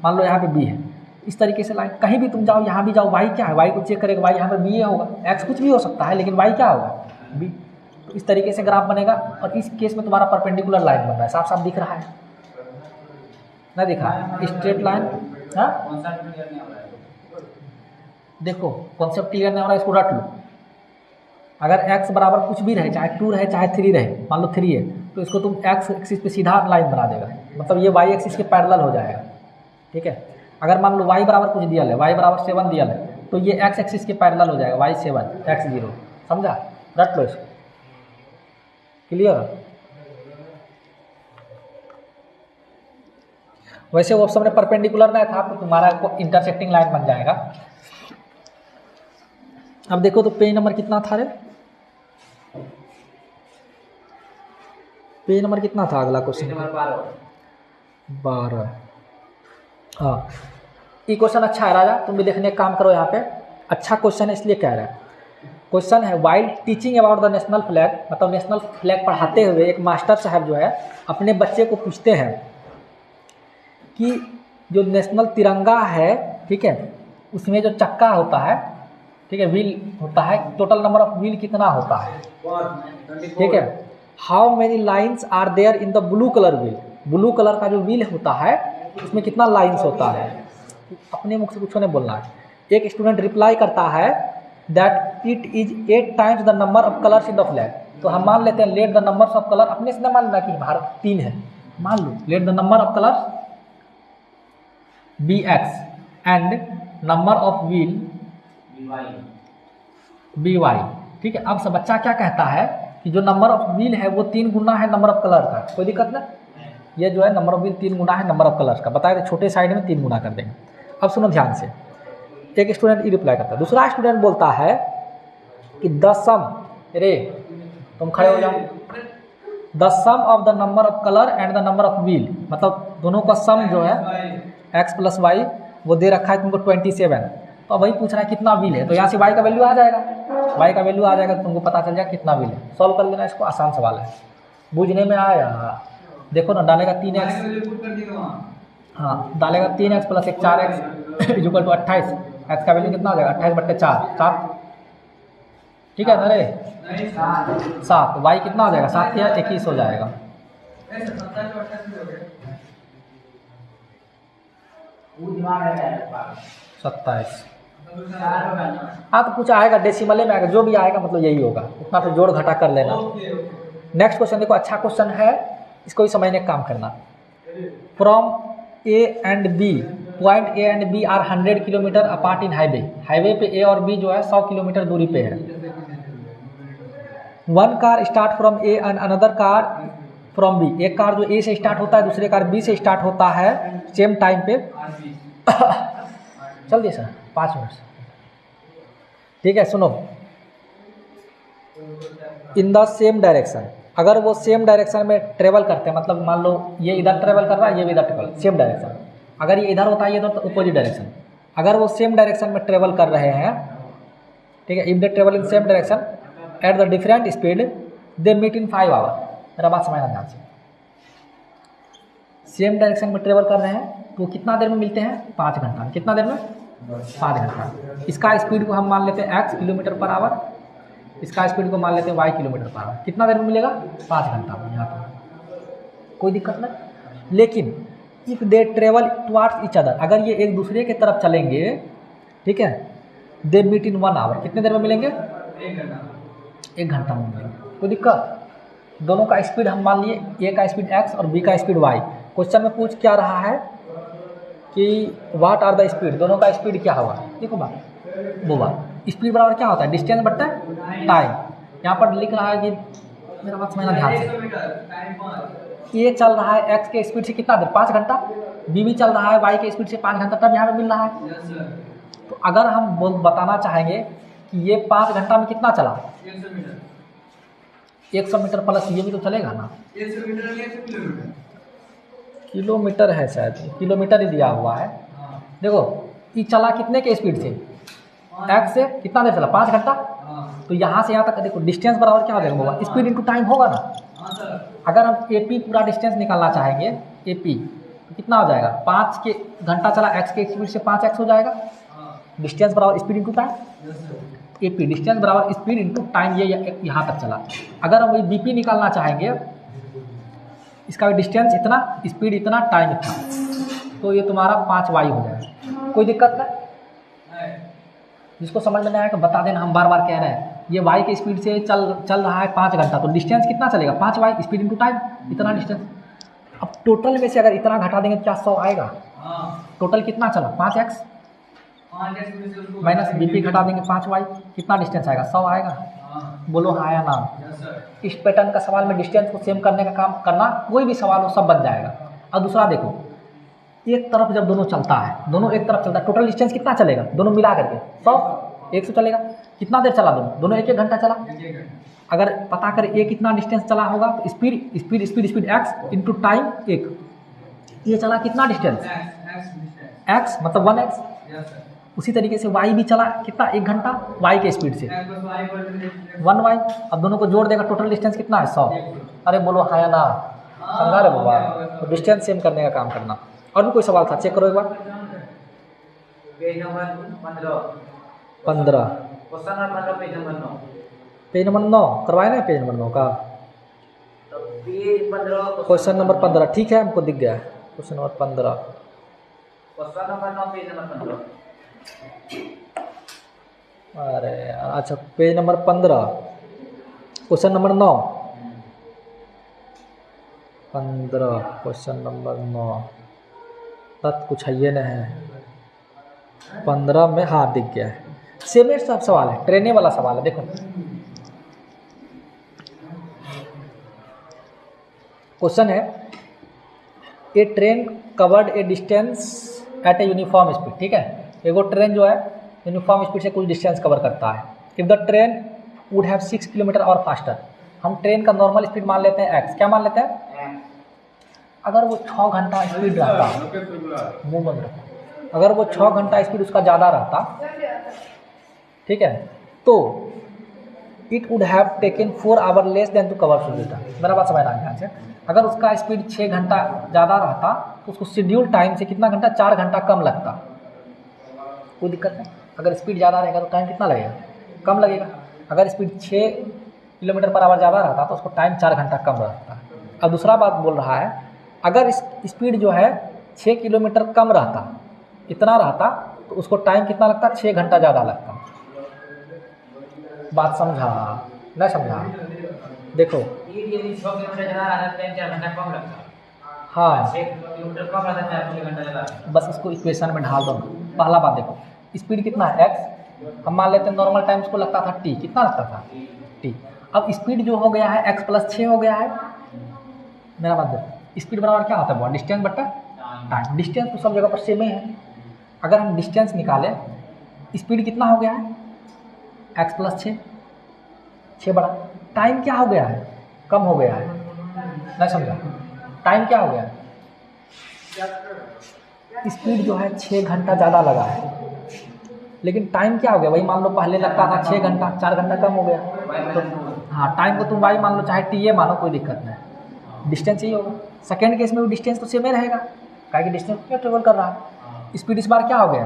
मान लो यहाँ पे b है, इस तरीके से लाइन कहीं भी तुम जाओ, यहाँ भी जाओ, y क्या है? y को चेक करेगा, y यहाँ पे b होगा। x कुछ भी हो सकता है लेकिन y क्या होगा? b। तो इस तरीके से ग्राफ बनेगा, और इस केस में तुम्हारा परपेंडिकुलर लाइन बन रहा है, साफ साफ दिख रहा है, नहीं दिख रहा है? Straight line. हाँ, देखो कॉन्सेप्ट क्लियर नहीं हो रहा है, इसको रट लो। अगर x बराबर कुछ भी रहे, चाहे 2 रहे चाहे 3 रहे, मान लो 3 है, तो इसको तुम एक्स एक्सिस पे सीधा लाइन बना देगा, मतलब ये वाई एक्सिस के पैरेलल हो जाएगा। ठीक है, अगर मान लो वाई बराबर कुछ दिया है, वाई बराबर 7 दिया है, तो ये एक्स एक्सिस के पैरेलल हो जाएगा, वाई 7 एक्स 0। समझा, रट लो इसको। क्लियर। वैसे वो ऑप्शन में परपेंडिकुलर नहीं था तो तुम्हारा इंटरसेक्टिंग लाइन बन जाएगा। अब देखो तो पेज नंबर कितना था रे, पेज नंबर कितना था अगला क्वेश्चन? 12। हाँ, ये क्वेश्चन अच्छा है राजा, तुम भी देखने का काम करो यहाँ पे। अच्छा क्वेश्चन है इसलिए कह रहे हैं। क्वेश्चन है while teaching about the national flag, मतलब नेशनल फ्लैग पढ़ाते हुए एक मास्टर साहब जो है अपने बच्चे को पूछते हैं कि जो नेशनल तिरंगा है, ठीक है, उसमें जो चक्का होता है, ठीक है, व्हील होता है, टोटल नंबर ऑफ व्हील कितना होता है? ठीक है, how many lines are there in the blue colour wheel, blue colour का जो व्हील होता है उसमें कितना लाइन्स होता है? अपने मुख से कुछ नहीं बोलना है। एक स्टूडेंट रिप्लाई करता है that it is 8 times the number of colours in the flag. तो हम मान लेते हैं let the numbers of colour, अपने से मान लेना कि भारत 3 है, मान लो let the number of colours bx and number of wheel by। ठीक है, अब सब बच्चा क्या कहता है कि जो नंबर ऑफ व्हील है वो 3 गुना है नंबर ऑफ कलर का। कोई दिक्कत ना, ये जो है नंबर ऑफ व्हील 3 गुना है नंबर ऑफ कलर्स का, बताए थे छोटे साइड में 3 गुना कर देंगे। अब सुनो ध्यान से, एक स्टूडेंट ये रिप्लाई करता है, दूसरा स्टूडेंट बोलता है कि द सम, रे तुम खड़े हो जाओ, the sum of the number of colour and the number of wheel, मतलब दोनों का सम जो है x प्लस वाई वो दे रखा है तुमको 27। तो अब वही पूछ रहा है कितना व्हील है, तो यहाँ से y का वैल्यू आ जाएगा, y का वैल्यू आ जाएगा तो तुमको पता चल जाएगा कितना व्हील है। सॉल्व कर लेना इसको, आसान सवाल है, बूझने में आया। देखो ना, डालेगा 3x, हाँ डालेगा 3x plus 1 4x equal to 28, x का वैल्यू कितना हो जाएगा 28/4 7। ठीक है ना रे, 7, y कितना हो जाएगा 7 या 21 हो जाएगा। 27। हाँ तो कुछ आएगा डेसिमले में आएगा, जो भी आएगा मतलब यही होगा, उतना तो जोड़ घटा कर लेना। नेक्स्ट क्वेश्चन देखो, अच्छा क्वेश्चन है, इसको ही समझने का काम करना। From A and B, point A and B are 100 kilometre apart in highway, highway पे ए और बी जो है 100 किलोमीटर दूरी पे है। One car start from A and another car from B, एक कार जो ए से स्टार्ट होता है दूसरे कार बी से स्टार्ट होता है सेम टाइम पे। चल दिए सर 5 मिनट। ठीक है, सुनो, इन द सेम डायरेक्शन, अगर वो सेम डायरेक्शन में ट्रेवल करते हैं, मतलब मान लो ये इधर ट्रेवल कर रहा है, ये भी इधर ट्रेवल, सेम डायरेक्शन, अगर ये इधर होता है ये इधर, तो अपोजिट डायरेक्शन, अगर वो सेम डायरेक्शन में ट्रेवल कर रहे हैं, ठीक है, if they travel in same direction at the different speed they meet in 5 hour. मेरा बात समझना ध्यान से, सेम डायरेक्शन में ट्रेवल कर रहे हैं तो कितना देर में मिलते हैं 5 घंटा में, कितना देर में 5 घंटा। इसका स्पीड को हम मान लेते हैं x किलोमीटर पर आवर, इसका स्पीड को मान लेते हैं y किलोमीटर पर आवर, कितना देर में मिलेगा 5 घंटा में। यहाँ पर कोई दिक्कत नहीं, लेकिन if they travel towards each other, अगर ये एक दूसरे के तरफ चलेंगे, ठीक है, दे मीट इन 1 आवर, कितने देर में मिलेंगे 1 घंटा में मिलेंगे। कोई दिक्कत, दोनों का स्पीड हम मान लिए, ए का स्पीड x और बी का स्पीड y। क्वेश्चन में पूछ क्या रहा है कि व्हाट आर द स्पीड, दोनों का स्पीड क्या होगा। देखो बात, वो बात स्पीड बराबर क्या होता है डिस्टेंस बट्टा टाइम। यहाँ पर लिख रहा है कि मेरा बात समझना ध्यान से, ए चल रहा है x के स्पीड से कितना देर 5 घंटा, बी भी चल रहा है y के स्पीड से 5 घंटा, तब यहाँ पे मिल रहा है। तो अगर हम बताना चाहेंगे कि ये 5 घंटा में कितना चला 100 मीटर प्लस ये भी तो चलेगा ना, 100 मीटर या 100 किलोमीटर, किलोमीटर है शायद, किलोमीटर ही दिया हुआ है। देखो ये चला कितने के स्पीड से, x से कितना देर चला 5 घंटा, तो यहाँ से यहाँ तक देखो डिस्टेंस बराबर क्या हो जाएगा बाबा, स्पीड इनटू टाइम होगा ना। अगर हम AP पूरा डिस्टेंस निकालना चाहेंगे AP, तो कितना हो जाएगा 5 के घंटा चला x के स्पीड से 5x हो जाएगा, डिस्टेंस बराबर speed into time, AP distance बराबर स्पीड इनटू टाइम, ये यहाँ तक चला। अगर हम वही BP निकालना चाहेंगे, इसका भी डिस्टेंस इतना, स्पीड इतना, टाइम इतना, तो ये तुम्हारा 5y हो जाएगा। कोई दिक्कत नहीं, जिसको समझ में नहीं आएगा बता देना, हम बार बार कह रहे हैं ये y के स्पीड से चल रहा है 5 घंटा, तो डिस्टेंस कितना चलेगा 5y स्पीड इंटू टाइम, इतना डिस्टेंस। अब टोटल में से अगर इतना घटा देंगे तो क्या 100 आएगा? टोटल कितना चला 5x माइनस bp घटा देंगे 5y, कितना डिस्टेंस आएगा 100 आएगा। बोलो हाँ या ना। इस पैटर्न का सवाल में डिस्टेंस को सेम करने का काम करना, कोई भी सवाल हो सब बन जाएगा। और दूसरा देखो, एक तरफ जब दोनों चलता है, दोनों एक तरफ चलता है, टोटल डिस्टेंस कितना चलेगा दोनों मिला करके 100, 100 चलेगा। कितना देर चला दोनों 1-1 घंटा चला। अगर पता करें ये कितना डिस्टेंस चला होगा तो स्पीड x इंटू टाइम 1, ये चला कितना डिस्टेंस x मतलब 1x। उसी तरीके से y भी चला कितना 1 घंटा y के स्पीड से 1y। अब दोनों को जोड़ देगा, टोटल डिस्टेंस कितना है 100। अरे बोलो हाँ या ना, समझा रहे बाबा। तो डिस्टेंस सेम करने का काम करना। और भी कोई सवाल था, चेक करो एक बार। Page number 15 question number 15 page number 9। Page number 9 करवाए ना, पेज नंबर 9 का तो पेज 15 क्वेश्चन नंबर 15 ठीक है, हमको दिख गया है question number 15। Question number 9 page number 15। अरे यार, अच्छा page number 15 question number 9 15 question number 9 तत् कुछ है ये नहीं है 15 में। हाँ दिख गया है, सेम सब सवाल है, ट्रेने वाला सवाल है। देखो क्वेश्चन है, a train covered a distance at a uniform speed. ठीक है, एगो ट्रेन जो है यूनिफॉर्म स्पीड से कुछ डिस्टेंस कवर करता है। If the train would have 6 kilometre और फास्टर, हम ट्रेन का नॉर्मल स्पीड मान लेते हैं x। क्या मान लेते हैं? अगर वो 6 घंटा स्पीड रहता, मुंह बंद रखो, अगर वो 6 घंटा स्पीड उसका ज़्यादा रहता, ठीक है, तो it would have taken 4 hour less than to cover schedule. मेरा बात समझना है ध्यान से। अगर उसका स्पीड 6 घंटा ज़्यादा रहता तो उसको शेड्यूल टाइम से कितना घंटा 4 घंटा कम लगता। कोई दिक्कत नहीं, अगर स्पीड ज़्यादा रहेगा तो टाइम कितना लगेगा? कम लगेगा। अगर स्पीड 6 किलोमीटर पर आवर ज़्यादा रहता तो उसको टाइम 4 घंटा कम रहता। अब दूसरा बात बोल रहा है, अगर इस स्पीड जो है 6 किलोमीटर कम रहता, इतना रहता, तो उसको टाइम कितना लगता? 6 घंटा ज़्यादा लगता। बात समझा नहीं समझा? देखो यदि 6 किलोमीटर ज़्यादा रहता है 4 घंटा कम लगता। हाँ, 6 किलोमीटर कम रहता है 4 घंटा ज़्यादा। बस इसको इक्वेशन में ढाल दो। पहला बात देखो, स्पीड कितना है x, हम मान लेते हैं नॉर्मल टाइम उसको लगता था t, कितना लगता था t। अब स्पीड जो हो गया है x + 6 हो गया है। मेरा बात देखो, स्पीड बराबर क्या होता है? डिस्टेंस बटा टाइम। डिस्टेंस तो सब जगह पर सेम ही है। अगर हम डिस्टेंस निकालें, स्पीड कितना हो गया है? x + 6, 6 बड़ा। टाइम क्या हो गया है? कम हो गया है। नहीं समझा? टाइम क्या हो गया है? स्पीड जो है 6 घंटा ज़्यादा लगा है, लेकिन टाइम क्या हो गया? वही मान लो पहले लगता था 6 घंटा, 4 घंटा कम हो गया। तो हाँ, टाइम को तुम वाई मान लो चाहे टी ए मानो, कोई दिक्कत नहीं, डिस्टेंस ही होगा। सेकेंड केस में भी डिस्टेंस तो सेम ही रहेगा, क्या कि डिस्टेंस क्या ट्रेवल कर रहा है। स्पीड इस बार क्या हो गया?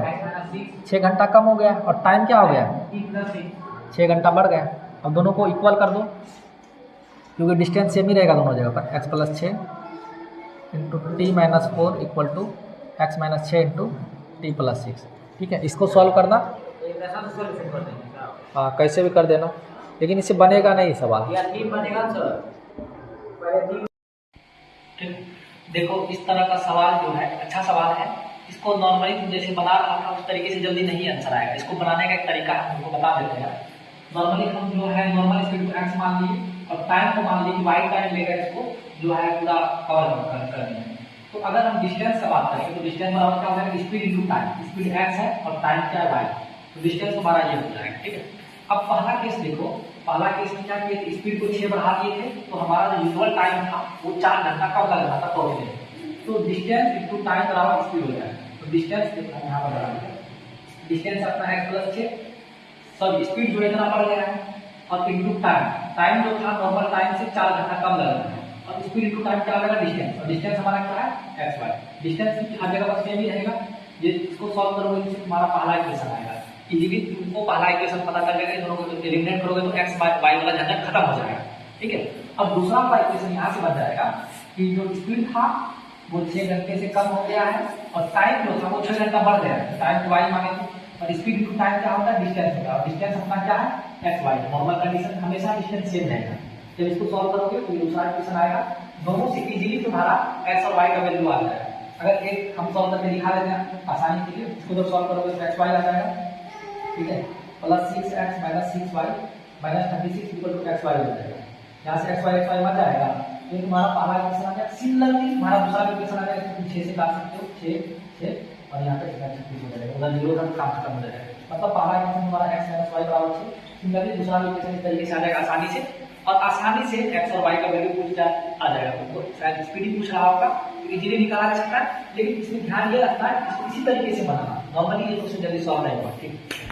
6 घंटा कम हो गया, और टाइम क्या हो गया? 6 घंटा बढ़ गया। अब दोनों को इक्वल कर दो, क्योंकि डिस्टेंस सेम ही रहेगा दोनों जगह पर। x + 6 into t - 4 equal to x - 6 into t + 6। ठीक है, इसको सॉल्व करना। हाँ, कैसे भी कर देना, लेकिन इससे बनेगा नहीं सवाल। देखो इस तरह का सवाल जो है अच्छा सवाल है। इसको नॉर्मली तुम जैसे बना रहा था उस तरीके से जल्दी नहीं आंसर आएगा। इसको बनाने का एक तरीका है, हमको बता देते हैं। नॉर्मली हम जो है नॉर्मल स्पीड को x मान लिए और टाइम को मान लिए कि y टाइम लेकर इसको जो है पूरा कवर करनी है। तो अगर हम डिस्टेंस से बात करें तो डिस्टेंस बराबर क्या होगा? Speed into time. Speed x है और टाइम क्या है? y। तो डिस्टेंस हमारा ये हो जाएगा। ठीक है, अब पहला केस देखो। पहला केस में क्या किए? स्पीड को 6 बढ़ा दिए थे, तो हमारा जो यूजुअल टाइम था वो 4 घंटा कम लग रहा था पहुंचने में। तो डिस्टेंस इंटू टाइम बराबर स्पीड हो जाएगा। तो डिस्टेंस यहाँ पर बराबर है, डिस्टेंस अपना x + 6, सब स्पीड जो इतना बढ़ गया है, और इंटू टाइम। टाइम जो था नॉर्मल टाइम से 4 घंटा कम लग रहा है, और स्पीड इंटू टाइम क्या लगेगा? डिस्टेंस। और डिस्टेंस हमारा क्या है? x y। डिस्टेंस हर जगह पर सेम ही रहेगा। ये इसको सॉल्व करोगे तो तुम्हारा पहला इक्वेशन आएगा। इजीली तुमको पहला इक्वेशन पता कर लेगा, इन दोनों को एलिमिनेट करोगे तो x y वाला झंझट खत्म हो जाएगा। ठीक है, अब दूसरा वाला इक्वेशन यहाँ से बन जाएगा कि जो स्पीड था वो 6 घंटे से कम हो गया है, और टाइम जो था वो 6 घंटा बढ़ गया है। टाइम y माने और स्पीड टू टाइम क्या होता है, डिस्टेंस होता है, और डिस्टेंस अपना क्या है एक्स वाई। नॉर्मल कंडीशन हमेशा डिस्टेंस सेम रहेगा। जब इसको सॉल्व करोगे तो दूसरा इक्वेशन आएगा, दोनों से इजीली तुम्हारा एक्स और वाई का वैल्यू आ जाएगा। अगर एक हम सॉल्व करके दिखा देते हैं आसानी के लिए, इसको जब सॉल्व करोगे तो एक्स वाई आ जाएगा, ठीक है, plus 6x minus 6y minus 36 equal to x y हो जाएगा। यहाँ से एक्स वाई मत जाएगा तो तुम्हारा पहला इक्वेशन आ जाएगा। सिमिलरली तुम्हारा दूसरा इक्वेशन आ जाएगा, तुम 6 से काट सकते हो, 6 और यहाँ पे 36 हो जाएगा, उधर 0 का काम खत्म हो जाएगा। मतलब पहला इक्वेशन तुम्हारा x माइनस वाई बराबर 6। सिमिलरली दूसरा इक्वेशन इस तरीके से आ जाएगा आसानी से, और आसानी से x और y का वैल्यू पूछ आ जाएगा। तो शायद स्पीड पूछ रहा होगा, इजीली निकाला जा सकता है, लेकिन इसमें ध्यान ये रखना है इसी तरीके से बनाना। नॉर्मली ये क्वेश्चन जल्दी सॉल्व नहीं होगा, ठीक।